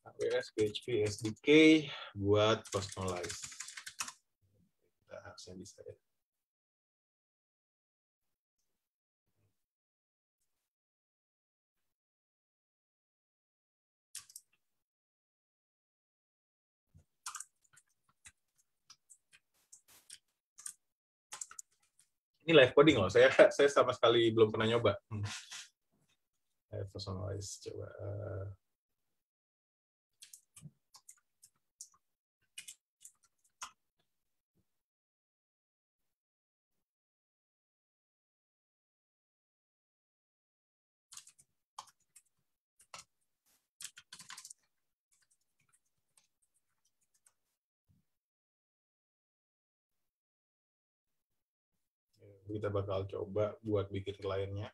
AWS PHP SDK buat personalize. Kita harusnya bisa ya. Ini live coding loh. Saya sama sekali belum pernah nyoba. Personalize coba. Kita bakal coba buat bikin kliennya.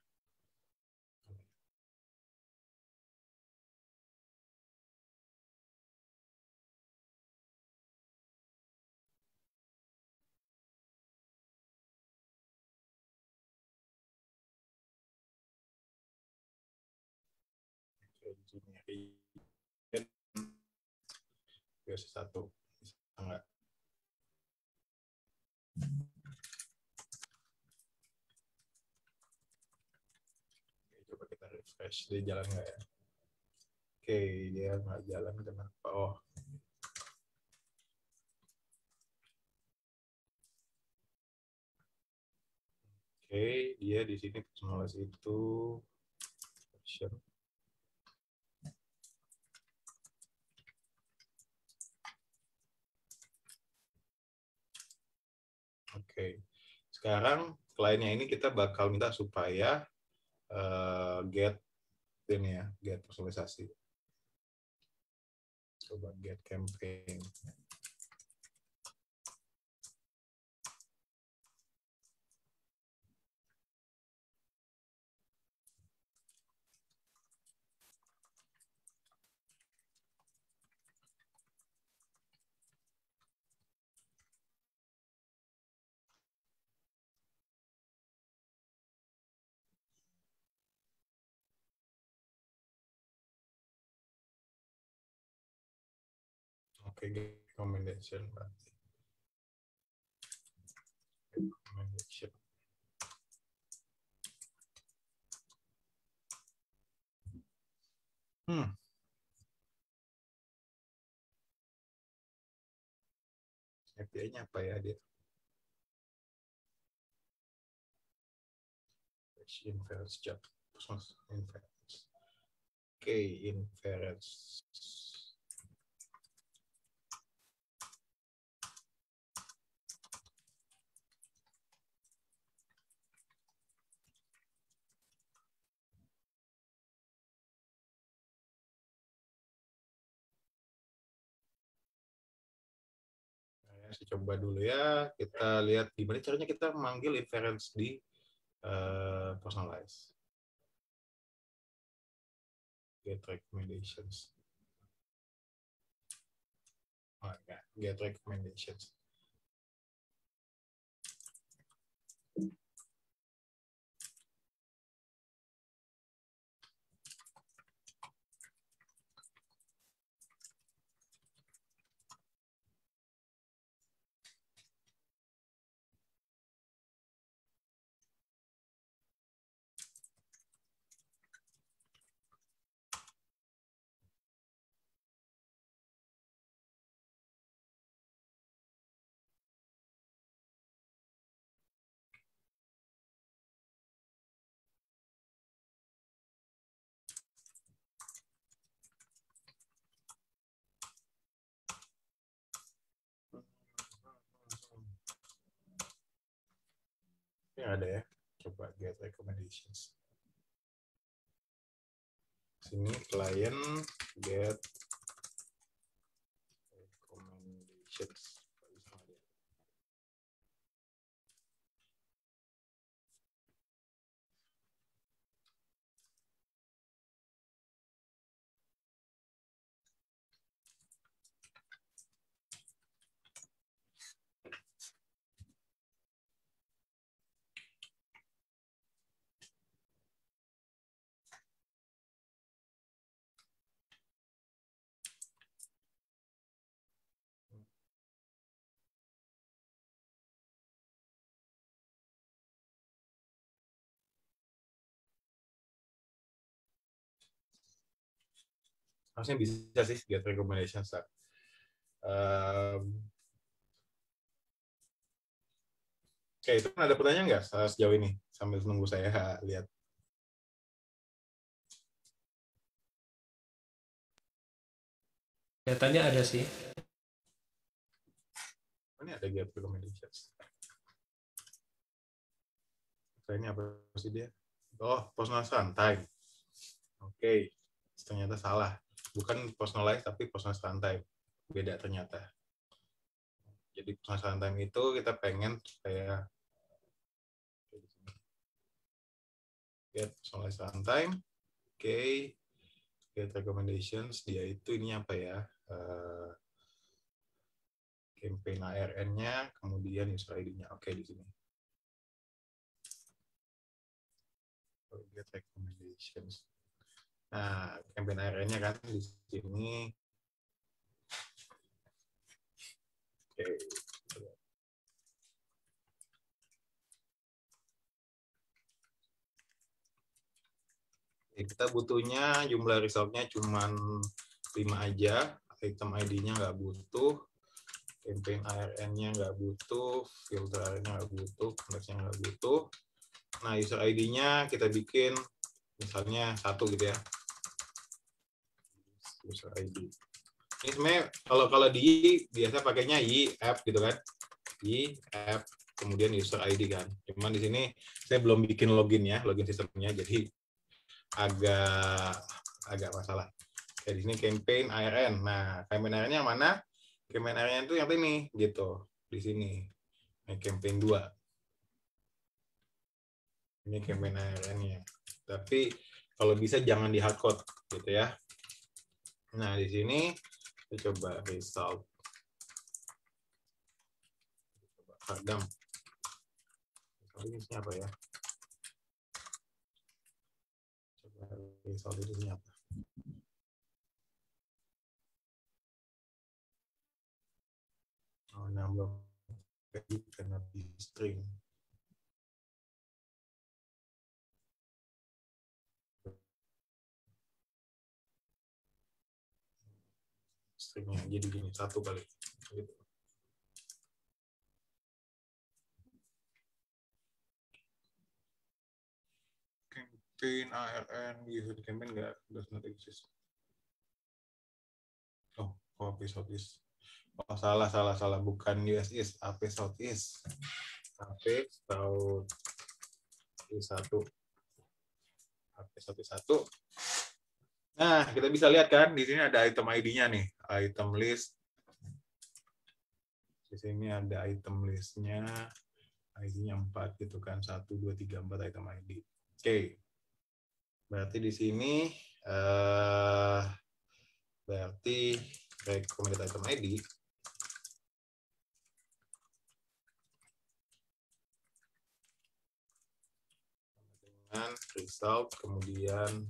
Versi 1. Enggak. Coba kita refresh. Dia jalan nggak ya? Oke, dia nggak jalan kenapa? Oh. Oke, dia di sini personalize itu option. Oke. Sekarang kliennya ini kita bakal minta supaya get ini ya, get personalisasi. Coba get campaign. Oke, get recommendation berarti. Recommendation. API-nya apa ya dia? Inference job. Inference. Oke, inference. Saya coba dulu ya, kita lihat gimana caranya kita manggil inference di personalize. Get recommendations. Oh, enggak. Get recommendations. Ini ada ya, coba get recommendations. Sini client get recommendations. Harusnya bisa sih get recommendations. Oke, itu kan ada pertanyaan nggak sejauh ini sambil nunggu saya lihat. Kelihatannya ada sih. Ini ada get recommendations. Ini apa sih dia? Oh, personalized runtime. Oke, ternyata salah. Bukan personalized tapi personalized runtime. Beda ternyata. Jadi personalized runtime itu kita pengen supaya get personalized runtime. Oke, get recommendations. Dia itu ini apa ya? Campaign ARN-nya, kemudian user ID-nya. Oke, di sini. Get recommendations. Nah, campaign ARN-nya kan di sini. Oke. Kita butuhnya jumlah result-nya cuma 5 aja. Item ID-nya nggak butuh. Campaign ARN-nya nggak butuh. Filter ARN-nya nggak butuh. Context-nya nggak butuh. Nah, user ID-nya kita bikin misalnya 1 gitu ya. User ID. Ini sebenarnya kalau di biasa pakainya app gitu kan. App kemudian user ID kan. Cuman di sini saya belum bikin login ya, login sistemnya, jadi agak masalah. Kayak di sini campaign ARN. Nah, campaign ARN-nya yang mana? Campaign ARN itu yang ini gitu. Di sini. Ini campaign 2. Ini campaign ARN-nya. Tapi kalau bisa jangan di hardcode gitu ya. Nah, di sini kita coba result. Coba hadam. Ini apa ya? Coba result itu apa? Oh, nambah karena di string. stringnya jadi gini, 1 kali. Gitu. Campaign ARN user campaign nggak, does not exist. Oh, AP Southeast. Oh, salah, bukan US East, AP Southeast. AP Southeast 1. AP Southeast 1. Nah, kita bisa lihat kan di sini ada item ID-nya nih, item list. Di sini ada item list-nya, ID-nya 4 gitu kan, 1 2 3 4 item ID. Oke. Berarti di sini berarti recommended item ID dengan result, kemudian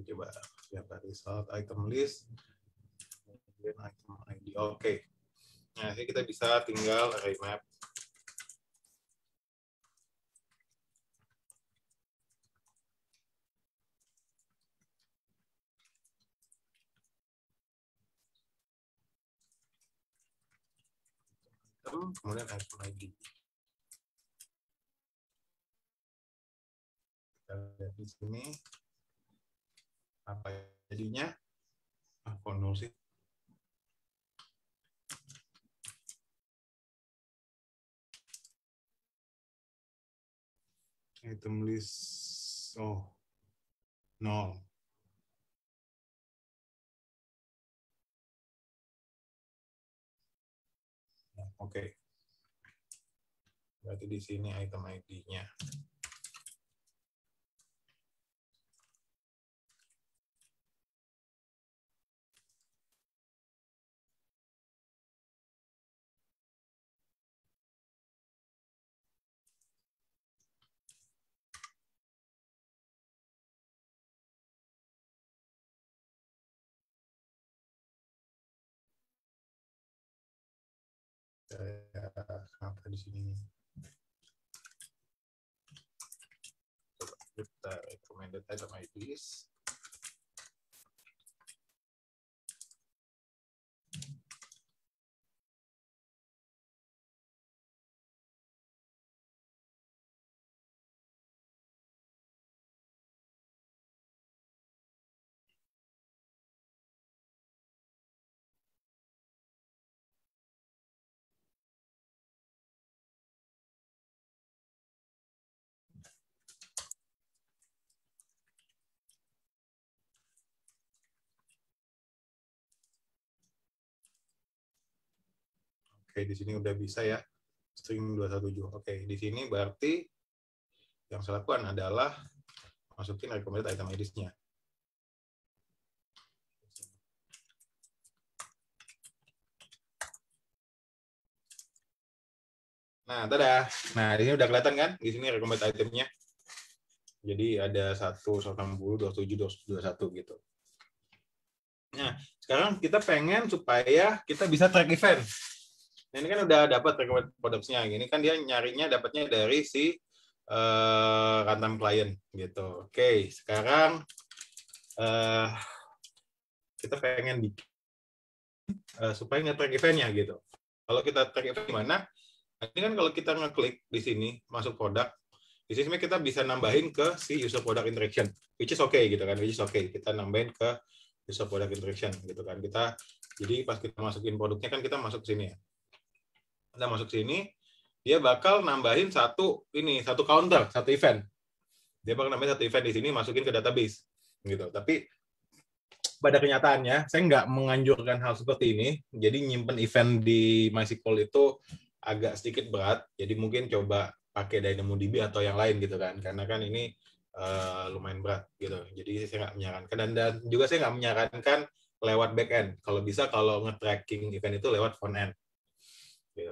coba lihat result item list, kemudian item ID. Oke. Nah, ini kita bisa tinggal array map. Kemudian item ID. Kita lihat di sini apa jadinya? Kok sih? Item list 0. Oke. Berarti di sini item ID-nya. Kenapa di sini? Kita recommended item IDs. Oke, di sini udah bisa ya. String 217. Oke, di sini berarti yang saya lakukan adalah masukin recommended item IDs-nya. Nah, dadah. Nah, di sini udah kelihatan kan? Di sini recommended item-nya. Jadi ada 1, 160, 27, 21 gitu. Nah, sekarang kita pengen supaya kita bisa track event. Nah, ini kan udah dapat recommended products-nya. Ini kan dia nyarinya dapatnya dari si runtime client gitu. Oke, sekarang kita pengen bikin supaya nge-track event-nya gitu. Kalau kita track event gimana? Ini kan kalau kita ngeklik di sini masuk produk, di sini kita bisa nambahin ke si user product interaction, which is okay gitu kan, which is okay. Kita nambahin ke user product interaction gitu kan. Jadi pas kita masukin produknya kan kita masuk ke sini ya. Kita masuk sini, dia bakal nambahin satu counter, satu event. Dia bakal nambahin satu event di sini, masukin ke database gitu. Tapi pada kenyataannya saya nggak menganjurkan hal seperti ini. Jadi nyimpen event di MySQL itu agak sedikit berat. Jadi mungkin coba pakai DynamoDB atau yang lain gitu kan. Karena kan ini lumayan berat gitu. Jadi saya nggak menyarankan dan juga saya nggak menyarankan lewat backend. Kalau bisa kalau nge-tracking event itu lewat front end.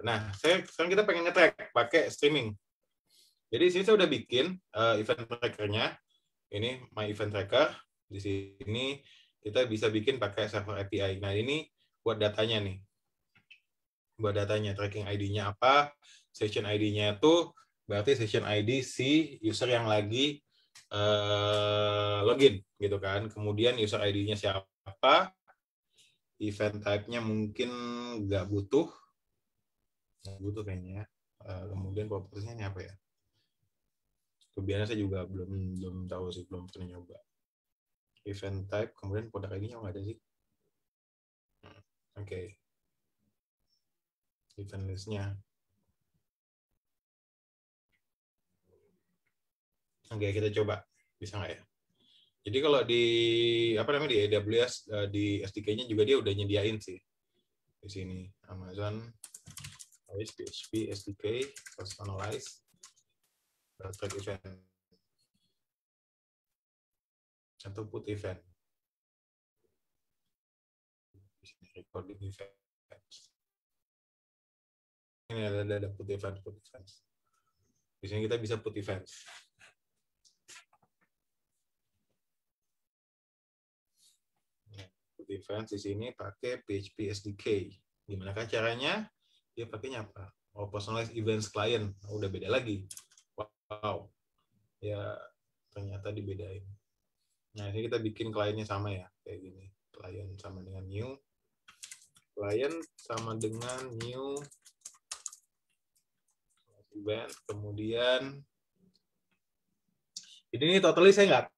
Nah, sekarang kita pengen nge-track pakai streaming. Jadi di sini saya udah bikin event tracker-nya. Ini my event tracker. Di sini kita bisa bikin pakai server API. Nah, ini buat datanya nih. Buat datanya, tracking ID-nya apa, session ID-nya itu berarti session ID si user yang lagi login gitu kan. Kemudian user ID-nya siapa, event type-nya mungkin nggak butuh kayaknya. Kemudian propertiesnya ini apa ya? Kebiasaan saya juga belum tahu sih, belum pernah nyoba. Event type, kemudian produk ID-nya nggak ada sih. Oke. Event list-nya. Oke, kita coba. Bisa nggak ya? Jadi kalau di di AWS di SDK-nya juga dia udah nyediain sih. Di sini Amazon PHP SDK personalize track event atau put event. Di sini recording event. Ini ada put event. Di sini kita bisa put event. Events di sini pakai PHP SDK. Gimana kan caranya? Dia pakainya apa? Oh, personalized events client. Oh, udah beda lagi. Wow. Ya, ternyata dibedain. Nah, ini kita bikin kliennya sama ya. Kayak gini. Client sama dengan new. Client sama dengan new event. Kemudian ini totally saya nggak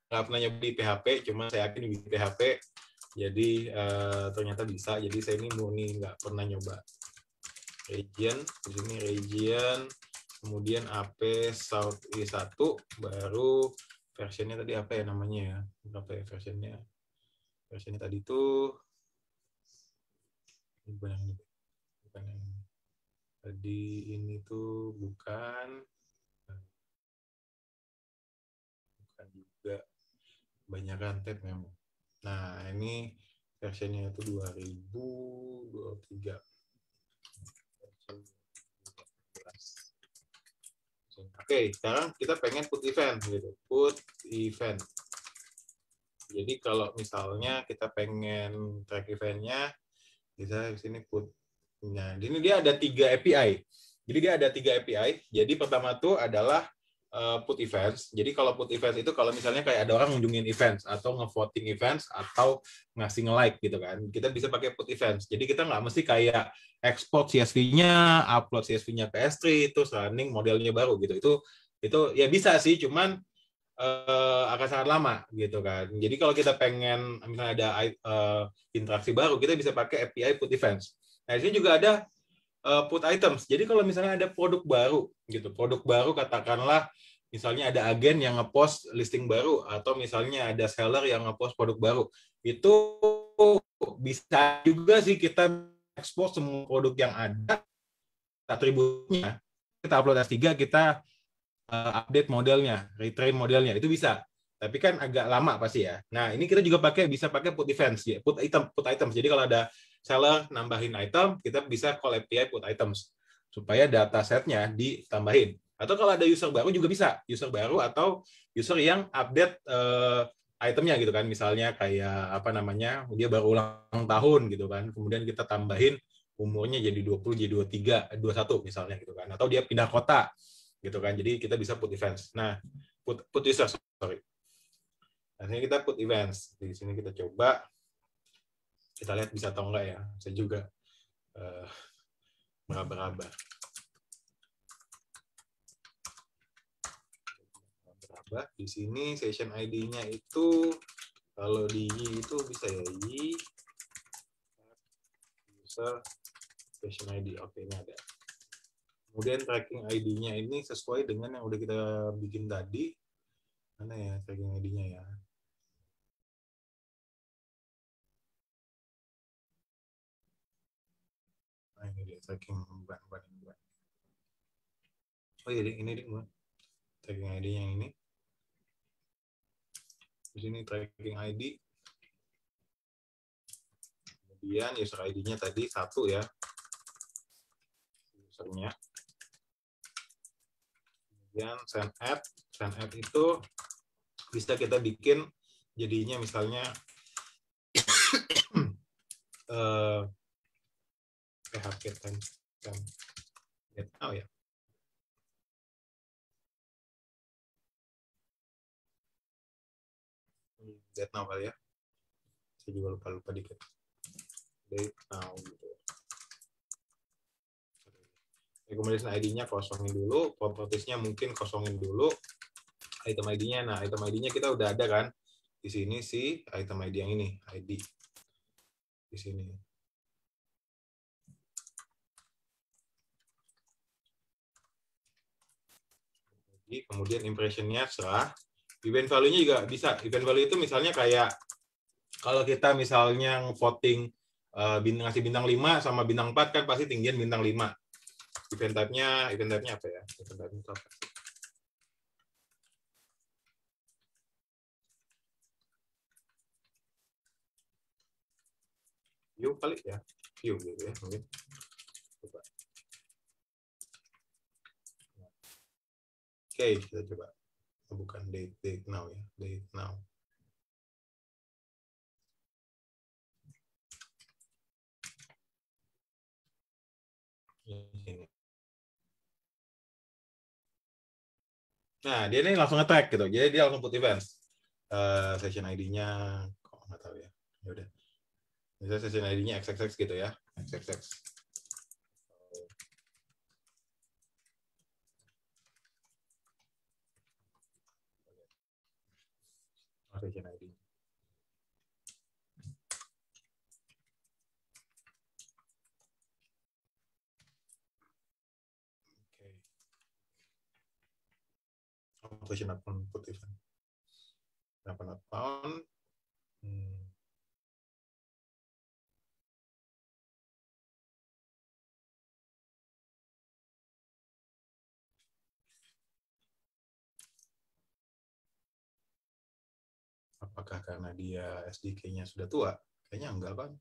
pernah nyoba di PHP, cuma saya yakin di PHP, jadi ternyata bisa. Jadi saya ini murni nggak pernah nyoba. Region, di sini region, kemudian AP Southeast 1, baru versionnya tadi apa ya namanya ya? Berapa ya versionnya? Versionnya tadi tuh bukan yang tadi ini tuh bukan juga banyakan tab memang. Nah, ini versionnya itu 2023. Oke, sekarang kita pengen put event gitu. Put event. Jadi kalau misalnya kita pengen track eventnya, bisa di sini put. Nah, ini dia ada 3 API. Jadi dia ada 3 API. Jadi pertama tuh adalah put events. Jadi kalau put events itu kalau misalnya kayak ada orang ngunjungin events atau nge-voting events atau ngasih nge-like gitu kan. Kita bisa pakai put events. Jadi kita nggak mesti kayak export CSV-nya, upload CSV-nya ke S3, terus running modelnya baru gitu. Itu ya bisa sih, cuman akan sangat lama gitu kan. Jadi kalau kita pengen misalnya ada interaksi baru, kita bisa pakai API put events. Nah, di sini juga ada put items. Jadi kalau misalnya ada produk baru gitu, produk baru katakanlah misalnya ada agen yang ngepost listing baru atau misalnya ada seller yang ngepost produk baru, itu bisa juga sih kita ekspor semua produk yang ada atributnya, kita upload S3, kita update modelnya, retrain modelnya, itu bisa. Tapi kan agak lama pasti ya. Nah, ini kita juga bisa pakai put events ya, put items. Jadi kalau ada seller nambahin item, kita bisa call API put items supaya data setnya ditambahin. Atau kalau ada user baru juga bisa, user baru atau user yang update itemnya gitu kan. Misalnya kayak apa namanya, dia baru ulang tahun gitu kan. Kemudian kita tambahin umurnya jadi 20, jadi 23, 21 misalnya gitu kan. Atau dia pindah kota gitu kan. Jadi kita bisa put events. Nah, put user, sorry. Nah, ini kita put events. Di sini kita coba, kita lihat bisa atau enggak ya. Saya juga meraba-raba. Di sini session ID-nya itu kalau di Y itu bisa ya Y user session ID. Oke, ini ada. Kemudian tracking ID-nya ini sesuai dengan yang udah kita bikin tadi. Mana ya tracking ID-nya ya? Nah, ini dia tracking bukan. Oh iya, ini tracking ID yang ini. Di sini tracking ID. Kemudian user ID-nya tadi 1 ya. Usernya. Kemudian send app. Send app itu bisa kita bikin jadinya misalnya PHP time get now ya. Get now kali ya. Saya juga lupa dikit. Date now gitu. Recommendation ID-nya kosongin dulu, properties-nya mungkin kosongin dulu, item ID-nya. Nah, item ID-nya kita udah ada kan? Di sini si item ID yang ini, ID di sini. Kemudian impression-nya serah. Event value-nya juga bisa. Event value itu misalnya kayak kalau kita misalnya voting ngasih bintang 5 sama bintang 4 kan pasti tinggian bintang 5. Event type-nya apa ya? Event type-nya itu apa? View kali ya. View gitu ya mungkin. Coba. Oke, kita coba. Bukan date now ya. Date now. Nah, dia ini langsung nge-track gitu. Jadi dia langsung put events. Session ID-nya kok nggak tahu ya. Ya udah. Misalnya session ID-nya XXX gitu ya. XXX. Session ID. Session account put event. Account. Apakah karena dia SDK-nya sudah tua? Kayaknya enggak kan?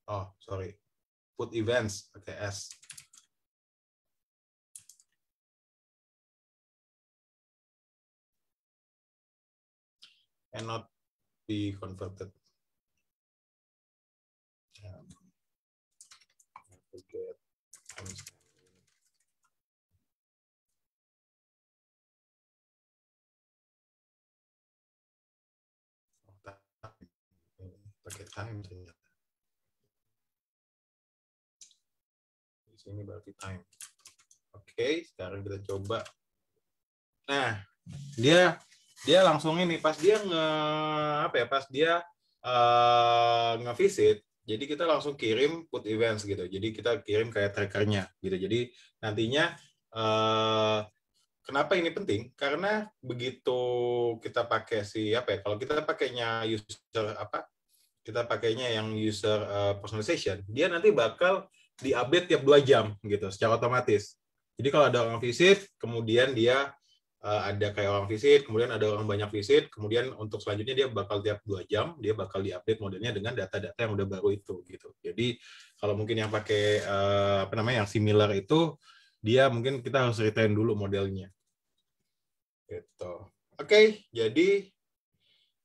Oh, sorry. Put events pakai S. Cannot be converted. Pakai time ternyata. Di sini berarti time. Oke, sekarang kita coba. Nah, dia langsung ini pas dia nge-visit, jadi kita langsung kirim put events gitu. Jadi kita kirim kayak trackernya gitu. Jadi nantinya kenapa ini penting? Karena begitu kita pakai kalau kita pakainya kita pakainya yang user personalization, dia nanti bakal diupdate tiap 2 jam gitu secara otomatis. Jadi kalau ada orang visit, kemudian dia ada kayak orang visit, kemudian ada orang banyak visit, kemudian untuk selanjutnya dia bakal tiap 2 jam dia bakal diupdate modelnya dengan data-data yang udah baru itu gitu. Jadi kalau mungkin yang pakai yang similar itu, dia mungkin kita harus retain dulu modelnya. Gitu. Oke, jadi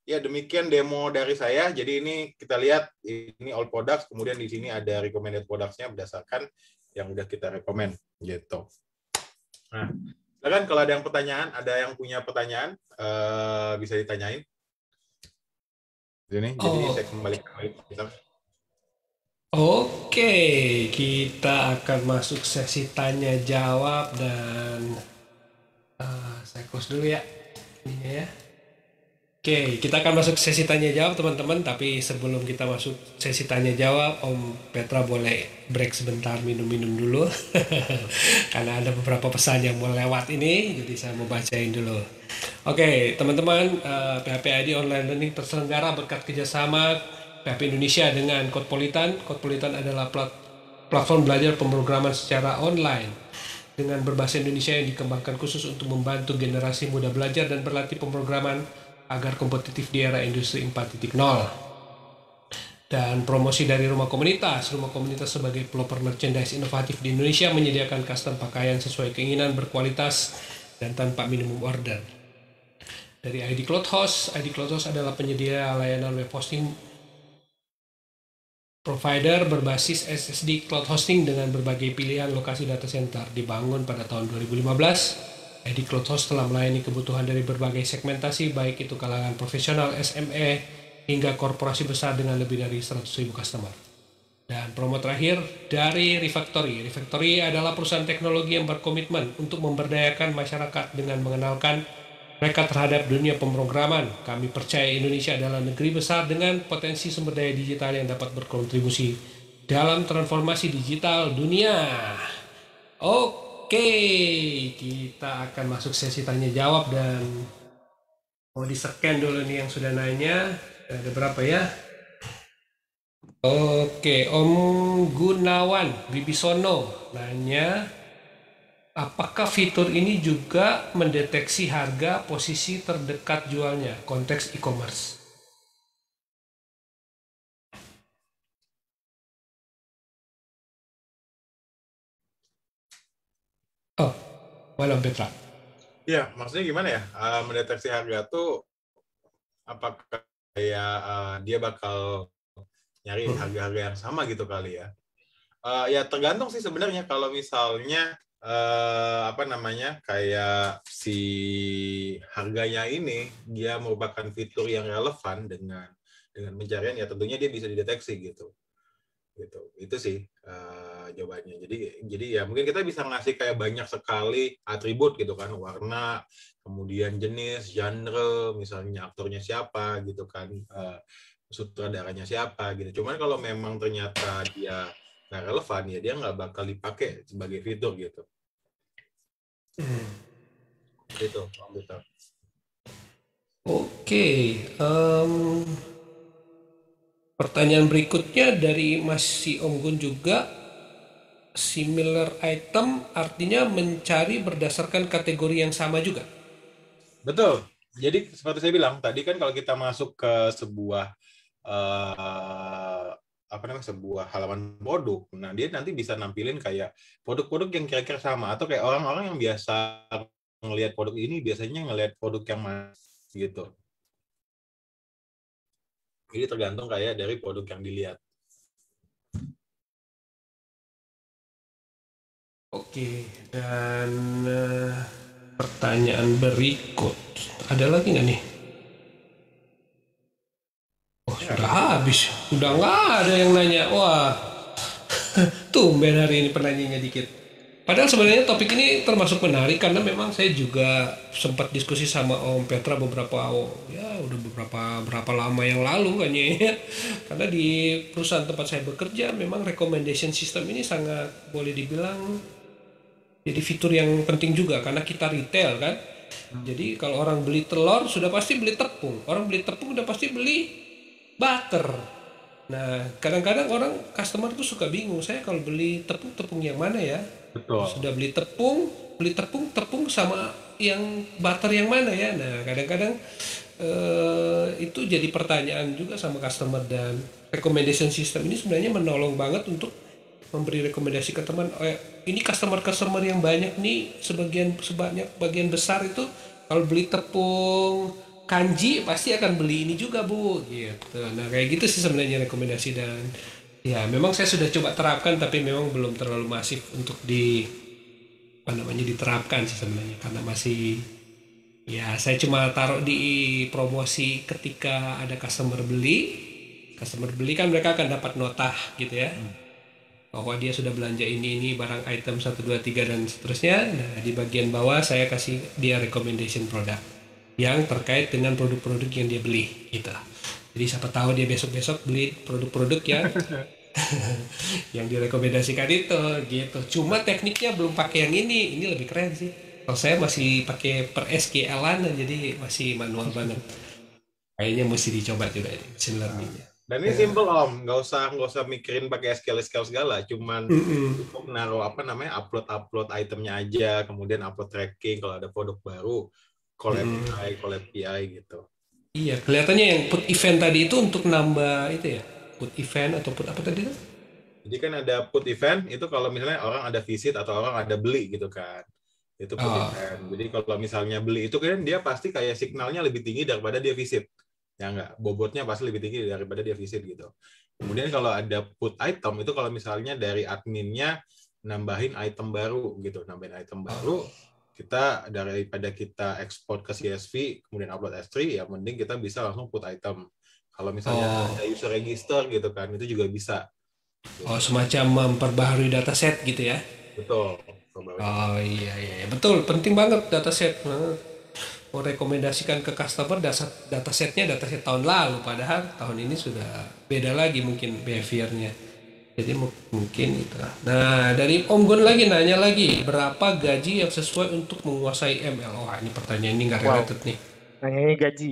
ya demikian demo dari saya. Jadi ini kita lihat ini all products, kemudian di sini ada recommended products-nya berdasarkan yang udah kita rekomend gitu. Nah, silakan kalau ada yang punya pertanyaan bisa ditanyain. Jadi saya kembali kita. Oke, kita akan masuk sesi tanya jawab dan saya close dulu ya ininya ya. Oke, kita akan masuk sesi tanya jawab teman-teman, tapi sebelum kita masuk sesi tanya jawab, Om Petra boleh break sebentar minum-minum dulu. Karena ada beberapa pesan yang mau lewat ini, jadi saya mau bacain dulu. Oke, teman-teman, PHP ID Online Learning terselenggara berkat kerjasama PHP Indonesia dengan Codpolitan. Codpolitan adalah platform belajar pemrograman secara online dengan berbahasa Indonesia yang dikembangkan khusus untuk membantu generasi muda belajar dan berlatih pemrograman agar kompetitif di era industri 4.0. Dan promosi dari Rumah Komunitas. Rumah Komunitas sebagai pelopor merchandise inovatif di Indonesia menyediakan custom pakaian sesuai keinginan, berkualitas dan tanpa minimum order. dari ID Cloud Host. ID Cloud Host adalah penyedia layanan web hosting provider berbasis SSD cloud hosting dengan berbagai pilihan lokasi data center. Dibangun pada tahun 2015, ID Cloud Host telah melayani kebutuhan dari berbagai segmentasi, baik itu kalangan profesional, SME, hingga korporasi besar dengan lebih dari 100.000 customer. Dan promo terakhir dari Refactory. Refactory adalah perusahaan teknologi yang berkomitmen untuk memberdayakan masyarakat dengan mengenalkan mereka terhadap dunia pemrograman. Kami percaya Indonesia adalah negeri besar dengan potensi sumber daya digital yang dapat berkontribusi dalam transformasi digital dunia. Oke, kita akan masuk sesi tanya jawab dan mau di-scan dulu nih yang sudah nanya. Ada berapa ya? Oke, Om Gunawan Bibisono nanya, apakah fitur ini juga mendeteksi harga posisi terdekat jualnya, konteks e-commerce? Oh, mana Petra? Ya, maksudnya gimana ya? Mendeteksi harga tuh apakah kayak dia bakal nyari harga-harga yang sama gitu kali ya? Ya tergantung sih sebenarnya. Kalau misalnya apa namanya kayak si harganya ini dia merupakan fitur yang relevan dengan pencarian, ya tentunya dia bisa dideteksi gitu. Itu sih jawabannya. Jadi ya mungkin kita bisa ngasih kayak banyak sekali atribut gitu kan, warna, kemudian jenis, genre, misalnya aktornya siapa gitu kan, sutradaranya siapa gitu. Cuman kalau memang ternyata dia nggak relevan, ya dia nggak bakal dipakai sebagai fitur gitu. Gitu, komputer. Oke, pertanyaan berikutnya dari Mas Si Om Gun juga, similar item artinya mencari berdasarkan kategori yang sama juga. Betul. Jadi seperti saya bilang tadi kan, kalau kita masuk ke sebuah sebuah halaman produk, nah dia nanti bisa nampilin kayak produk-produk yang kira-kira sama, atau kayak orang-orang yang biasa ngelihat produk ini biasanya ngelihat produk yang mana gitu. Jadi tergantung kayak dari produk yang dilihat. Oke, dan pertanyaan berikut, ada lagi nggak nih? Oh, sudah habis, udah nggak ada yang nanya. Wah, tumben hari ini penanyanya dikit. Padahal sebenarnya topik ini termasuk menarik karena memang saya juga sempat diskusi sama Om Petra udah berapa lama yang lalu kayaknya ya. Karena di perusahaan tempat saya bekerja memang recommendation system ini sangat boleh dibilang jadi fitur yang penting juga karena kita retail kan. Jadi kalau orang beli telur sudah pasti beli tepung, orang beli tepung udah pasti beli butter. Nah, kadang-kadang orang customer tuh suka bingung, saya kalau beli tepung yang mana ya? Betul. Sudah beli tepung sama yang butter yang mana ya? Nah, kadang-kadang itu jadi pertanyaan juga sama customer, dan recommendation system ini sebenarnya menolong banget untuk memberi rekomendasi ke teman. Ini customer yang banyak nih, bagian besar itu kalau beli tepung kanji pasti akan beli ini juga bu, gitu. Nah kayak gitu sih sebenarnya rekomendasi, dan ya memang saya sudah coba terapkan tapi memang belum terlalu masif untuk diterapkan sih sebenarnya, karena masih, ya saya cuma taruh di promosi ketika ada customer beli kan mereka akan dapat nota gitu ya, bahwa dia sudah belanja ini barang item 1 2 3 dan seterusnya. Nah di bagian bawah saya kasih dia recommendation produk yang terkait dengan produk-produk yang dia beli gitu. Jadi siapa tahu dia besok-besok beli produk-produk yang yang direkomendasikan itu gitu. Cuma tekniknya belum pakai yang ini lebih keren sih. Kalau saya masih pakai per SQL-an, jadi masih manual banget. Kayaknya mesti dicoba juga ini machine learning-nya. Dan ini simple Om, nggak usah mikirin pakai SQL segala, cuman cukup naruh upload itemnya aja, kemudian upload tracking kalau ada produk baru, collab PI gitu. Iya, kelihatannya yang put event tadi itu untuk nambah itu ya, put event atau put apa tadi itu? Jadi kan ada put event itu kalau misalnya orang ada visit atau orang ada beli gitu kan. Itu put Oh, intent. Jadi kalau misalnya beli itu kan dia pasti kayak signalnya lebih tinggi daripada dia visit. Ya enggak, bobotnya pasti lebih tinggi daripada dia visit gitu. Kemudian kalau ada put item itu kalau misalnya dari adminnya nambahin item baru gitu, nambahin item baru, kita daripada kita ekspor ke CSV kemudian upload S3 ya mending kita bisa langsung put item. Kalau misalnya oh, ada user register gitu kan itu juga bisa oh, gitu. semacam memperbaharui dataset gitu ya. Betul. Coba data. Oh iya, iya, iya. Betul, penting banget dataset. Nah, merekomendasikan ke customer datasetnya dataset tahun lalu, padahal tahun ini sudah beda lagi mungkin behaviornya. Jadi mungkin itu. Nah, dari Om Gun lagi nanya lagi, berapa gaji yang sesuai untuk menguasai ML? Wah, ini pertanyaan ini nggak Wow, related nih. nanyanya gaji.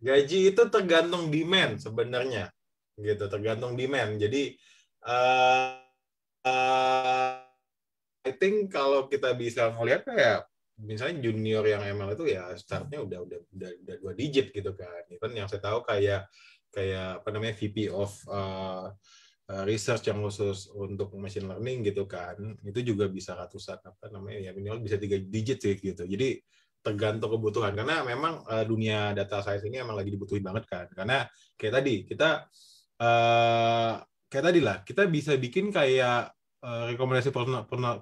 Gaji itu tergantung demand sebenarnya, gitu. Tergantung demand. Jadi, uh, uh, I think kalau kita bisa melihat kayak misalnya junior yang ML itu ya startnya udah 2 digit gitu kan. Even yang saya tahu kayak kayak apa namanya VP of research yang khusus untuk machine learning gitu kan, itu juga bisa ratusan apa namanya ya minimal bisa 3 digit sih gitu. Jadi tergantung kebutuhan karena memang dunia data science ini emang lagi dibutuhin banget kan karena kayak tadi kita uh, kayak tadi lah kita bisa bikin kayak rekomendasi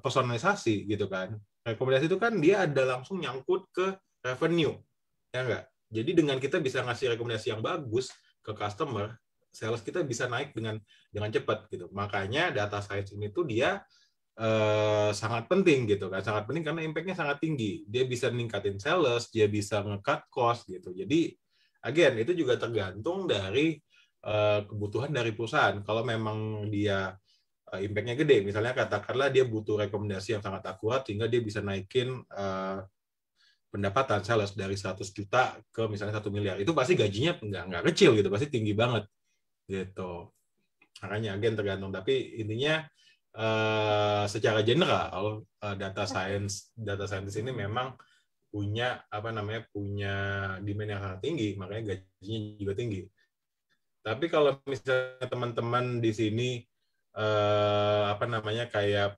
personalisasi gitu kan. Rekomendasi itu kan dia ada langsung nyangkut ke revenue ya enggak. Jadi dengan kita bisa ngasih rekomendasi yang bagus ke customer, sales kita bisa naik dengan cepat gitu. Makanya data science ini tuh dia sangat penting gitu kan, sangat penting karena impact-nya sangat tinggi. Dia bisa ningkatin sales, dia bisa nge-cut cost gitu. Jadi again itu juga tergantung dari kebutuhan dari perusahaan. Kalau memang dia impact-nya gede, misalnya katakanlah dia butuh rekomendasi yang sangat akurat sehingga dia bisa naikin pendapatan sales dari 100 juta ke misalnya 1 miliar. Itu pasti gajinya nggak kecil gitu, pasti tinggi banget gitu. Makanya agen tergantung, tapi intinya secara general data science ini memang punya apa namanya punya demand yang sangat tinggi, makanya gajinya juga tinggi. Tapi kalau misalnya teman-teman di sini apa namanya kayak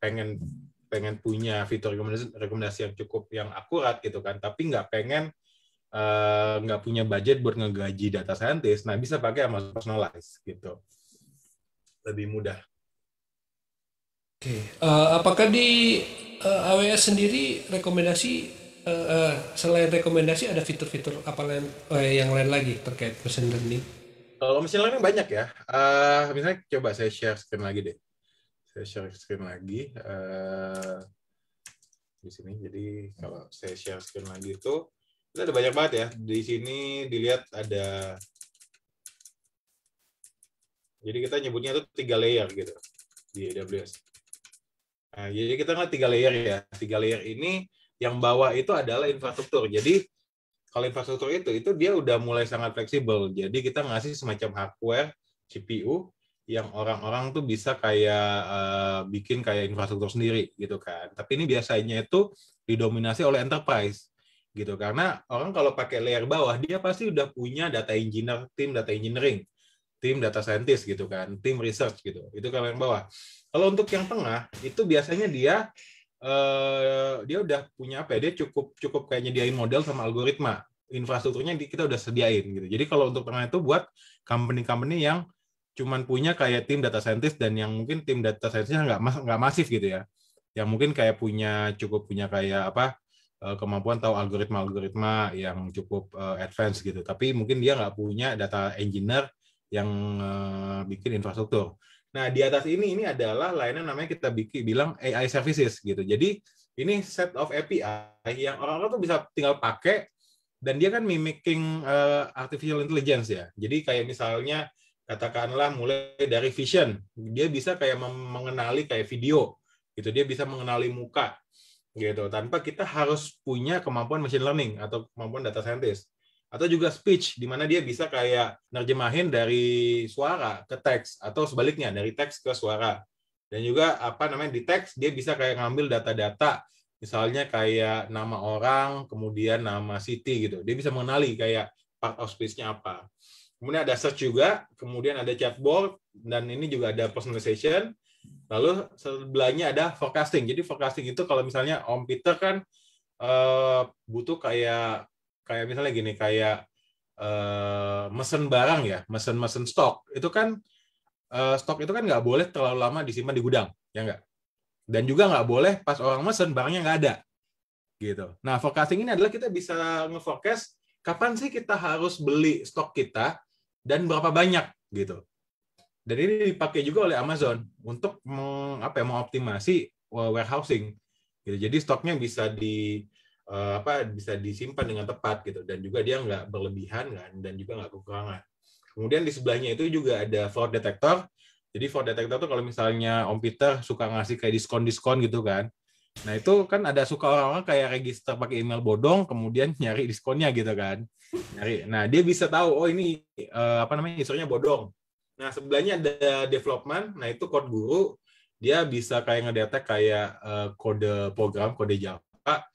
pengen punya fitur rekomendasi yang cukup yang akurat gitu kan, tapi nggak punya budget buat ngegaji data scientist, nah bisa pakai Amazon Personalize gitu, lebih mudah. Oke. Apakah di AWS sendiri rekomendasi selain rekomendasi ada fitur-fitur apa lain yang lain lagi terkait machine learning? Kalau machine learning banyak ya. Misalnya coba saya share screen lagi deh. Saya share screen lagi di sini. Jadi kalau saya share screen lagi itu ada banyak banget ya. Di sini dilihat ada. Jadi kita nyebutnya itu 3 layer gitu di AWS. Nah, jadi kita ngeliat 3 layer ya. 3 layer ini yang bawah itu adalah infrastruktur. Jadi kalau infrastruktur itu dia udah mulai sangat fleksibel. Jadi kita ngasih semacam hardware CPU yang orang-orang tuh bisa kayak bikin kayak infrastruktur sendiri gitu kan. Tapi ini biasanya itu didominasi oleh enterprise gitu karena orang kalau pakai layer bawah dia pasti udah punya data engineer, tim data engineering, tim data scientist gitu kan, tim research gitu. Itu kalau yang bawah. Kalau untuk yang tengah itu biasanya dia udah punya apa ya? Dia cukup kayak nyediain model sama algoritma. Infrastrukturnya kita udah sediain gitu. Jadi kalau untuk tengah itu buat company-company yang cuman punya kayak tim data scientist dan yang mungkin tim data scientist-nya nggak masif gitu ya. Yang mungkin kayak cukup punya kayak apa kemampuan tahu algoritma-algoritma yang cukup advance gitu. Tapi mungkin dia nggak punya data engineer yang bikin infrastruktur. Nah, di atas ini adalah layanan namanya kita bilang AI services gitu. Jadi, ini set of API yang orang-orang tuh bisa tinggal pakai dan dia kan mimicking artificial intelligence ya. Jadi kayak misalnya katakanlah mulai dari vision, dia bisa kayak mengenali kayak video gitu. Dia bisa mengenali muka gitu tanpa kita harus punya kemampuan machine learning atau kemampuan data scientist. Atau juga speech, di mana dia bisa kayak nerjemahin dari suara ke teks, atau sebaliknya, dari teks ke suara. Dan juga apa namanya di teks, dia bisa kayak ngambil data-data, misalnya kayak nama orang, kemudian nama city gitu. Dia bisa mengenali kayak part of speech-nya apa. Kemudian ada search juga, kemudian ada chatbot, dan ini juga ada personalization, Lalu sebelahnya ada forecasting. Jadi forecasting itu kalau misalnya Om Peter kan butuh kayak misalnya gini, kayak mesen barang ya, mesen stok. Itu kan stok itu kan nggak boleh terlalu lama disimpan di gudang, ya nggak? Dan juga nggak boleh pas orang mesen barangnya nggak ada, gitu. Nah, forecasting ini adalah kita bisa nge-forecast kapan sih kita harus beli stok kita dan berapa banyak, gitu. Dan ini dipakai juga oleh Amazon untuk mengoptimasi warehousing, gitu. Jadi stoknya bisa bisa disimpan dengan tepat, gitu. Dan juga dia nggak berlebihan kan, dan juga nggak kekurangan. Kemudian di sebelahnya itu juga ada fraud detector. Jadi fraud detector tuh kalau misalnya Om Peter suka ngasih kayak diskon-diskon gitu kan. Nah itu kan ada suka orang-orang kayak register pakai email bodong, kemudian nyari diskonnya gitu kan. Nah dia bisa tahu, oh ini usernya bodong. Nah sebelahnya ada development, nah itu code guru, dia bisa kayak ngedetek kayak kode program, kode Java,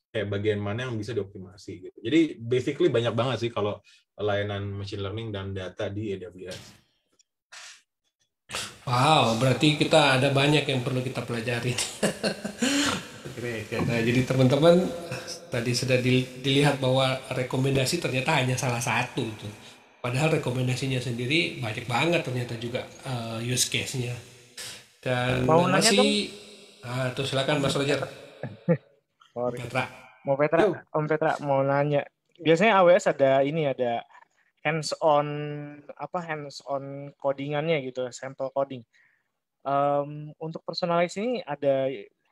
kayak bagian mana yang bisa dioptimasi gitu. Jadi basically banyak banget sih kalau layanan machine learning dan data di AWS. Wow, berarti kita ada banyak yang perlu kita pelajari. Nah, jadi teman-teman tadi sudah dilihat bahwa rekomendasi ternyata hanya salah satu tuh. Padahal rekomendasinya sendiri banyak banget ternyata juga use case-nya. Dan Mau nanya dong, masih tuh silakan Mas Roger. sorry. Petra. Om Petra mau nanya. Biasanya AWS ada hands-on codingannya gitu, sampel coding. Untuk personalize ini ada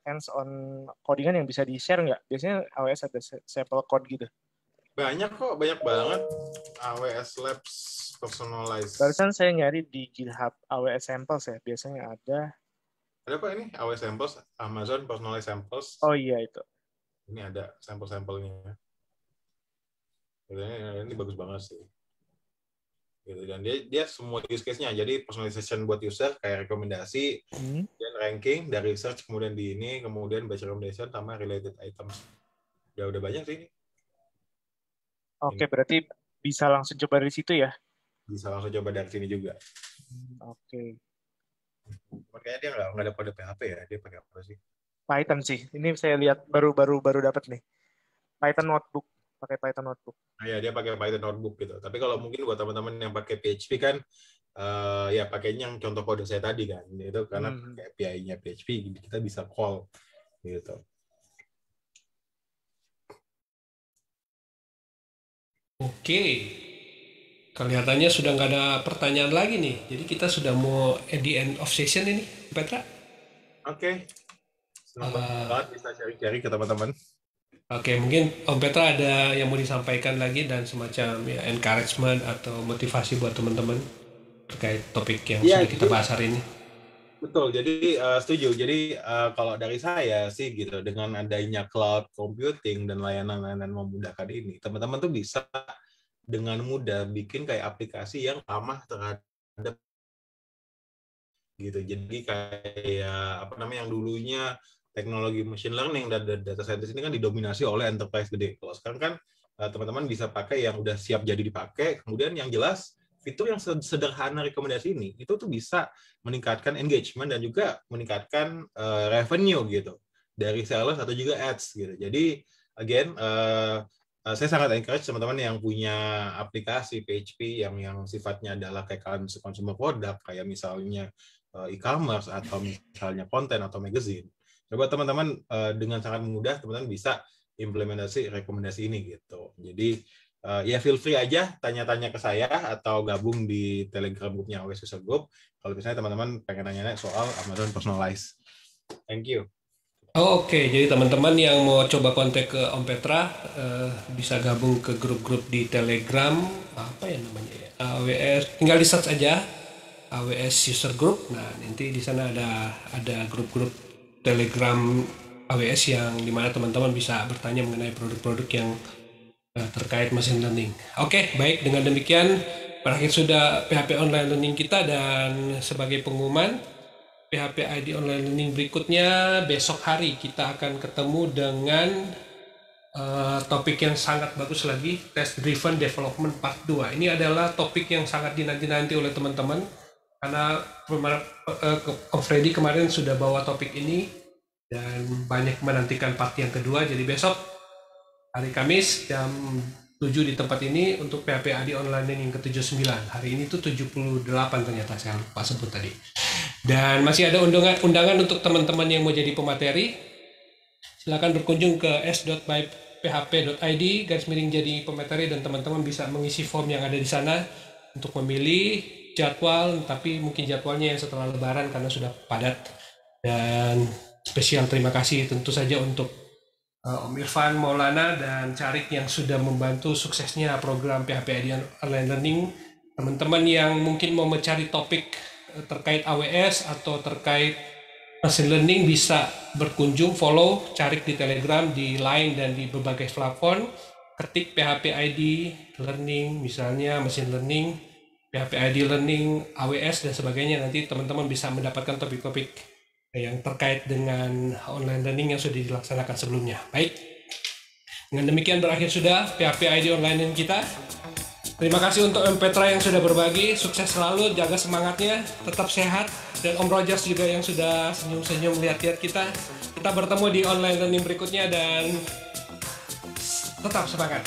hands-on codingan yang bisa di-share nggak? Biasanya AWS ada sampel code gitu. Banyak kok, banyak banget. AWS Labs personalized. Barusan saya nyari di GitHub AWS samples ya. Biasanya ada. Ada kok ini AWS samples, Amazon personalized samples. Oh iya itu. Ini ada sampel-sampelnya. Ini bagus banget sih. Gitu. Dan dia semua use case-nya. Jadi personalization buat user kayak rekomendasi, dan ranking dari search, kemudian kemudian batch recommendation sama related items. Udah banyak sih ini. Oke, berarti bisa langsung coba dari situ ya? Bisa langsung coba dari sini juga. Oke. Makanya dia nggak ada kode PHP ya. Dia pakai apa sih? Python sih. Ini saya lihat baru dapat nih. Python notebook. Pakai Python notebook. Nah, ya dia pakai Python notebook gitu. Tapi kalau mungkin buat teman-teman yang pakai PHP kan, ya pakainya yang contoh kode saya tadi kan. Itu karena pakai API-nya PHP, kita bisa call gitu. Oke. Kelihatannya sudah nggak ada pertanyaan lagi nih. Jadi kita sudah mau at the end of session ini, Petra. Oke. Senang banget bisa cari-cari ke teman-teman. Oke, mungkin Om Petra ada yang mau disampaikan lagi dan semacam ya encouragement atau motivasi buat teman-teman terkait topik yang sudah kita bahas hari ini. Betul, jadi setuju. Jadi kalau dari saya sih gitu, dengan adanya cloud computing dan layanan-layanan memudahkan ini, teman-teman tuh bisa dengan mudah bikin kayak aplikasi yang ramah terhadap gitu. Jadi kayak yang dulunya teknologi machine learning dan data scientist ini kan didominasi oleh enterprise gede. Kalau sekarang kan teman-teman bisa pakai yang udah siap jadi dipakai, kemudian yang jelas fitur yang sederhana rekomendasi ini itu tuh bisa meningkatkan engagement dan juga meningkatkan revenue gitu dari sales atau juga ads gitu. Jadi again saya sangat encourage teman-teman yang punya aplikasi PHP yang sifatnya adalah kayak consumer product kayak misalnya e-commerce atau misalnya konten atau magazine. Coba teman-teman dengan sangat mudah teman-teman bisa implementasi rekomendasi ini gitu. Jadi ya feel free aja tanya-tanya ke saya atau gabung di Telegram grupnya AWS User Group kalau misalnya teman-teman pengen nanya soal Amazon Personalize. Thank you. Oke, jadi teman-teman yang mau coba kontak ke Om Petra bisa gabung ke grup-grup di Telegram apa ya namanya ya? AWS, tinggal di search aja AWS User Group. Nah, nanti di sana ada grup-grup Telegram AWS yang dimana teman-teman bisa bertanya mengenai produk-produk yang terkait machine learning. Oke, baik, dengan demikian berakhir sudah PHP Online Learning kita, dan sebagai pengumuman PHP ID Online Learning berikutnya besok hari kita akan ketemu dengan topik yang sangat bagus lagi, Test Driven Development Part 2. Ini adalah topik yang sangat dinanti-nanti oleh teman-teman karena Om Freddy kemarin sudah bawa topik ini dan banyak menantikan part yang kedua. Jadi besok hari Kamis jam 7 di tempat ini untuk PHP AD online learning ke-79. Hari ini tuh 78 ternyata, saya lupa sebut tadi. Dan masih ada undangan untuk teman-teman yang mau jadi pemateri. Silakan berkunjung ke s.byphp.id /jadi pemateri, dan teman-teman bisa mengisi form yang ada di sana untuk memilih jadwal, tapi mungkin jadwalnya yang setelah Lebaran karena sudah padat. Dan spesial terima kasih tentu saja untuk Om Irfan Maulana dan Carik yang sudah membantu suksesnya program PHP AD Online Learning. Teman-teman yang mungkin mau mencari topik terkait AWS atau terkait machine learning bisa berkunjung, follow Carik di Telegram, di Line, dan di berbagai platform. Ketik PHP AD Learning, misalnya machine learning, PHP AD Learning, AWS, dan sebagainya. Nanti teman-teman bisa mendapatkan topik-topik yang terkait dengan online learning yang sudah dilaksanakan sebelumnya. Baik, dengan demikian berakhir sudah PHP AD Online Learning kita. Terima kasih untuk Om Petra yang sudah berbagi. Sukses selalu, jaga semangatnya, tetap sehat. Dan Om Rogers juga yang sudah senyum-senyum melihat kita. Kita bertemu di online learning berikutnya dan tetap semangat.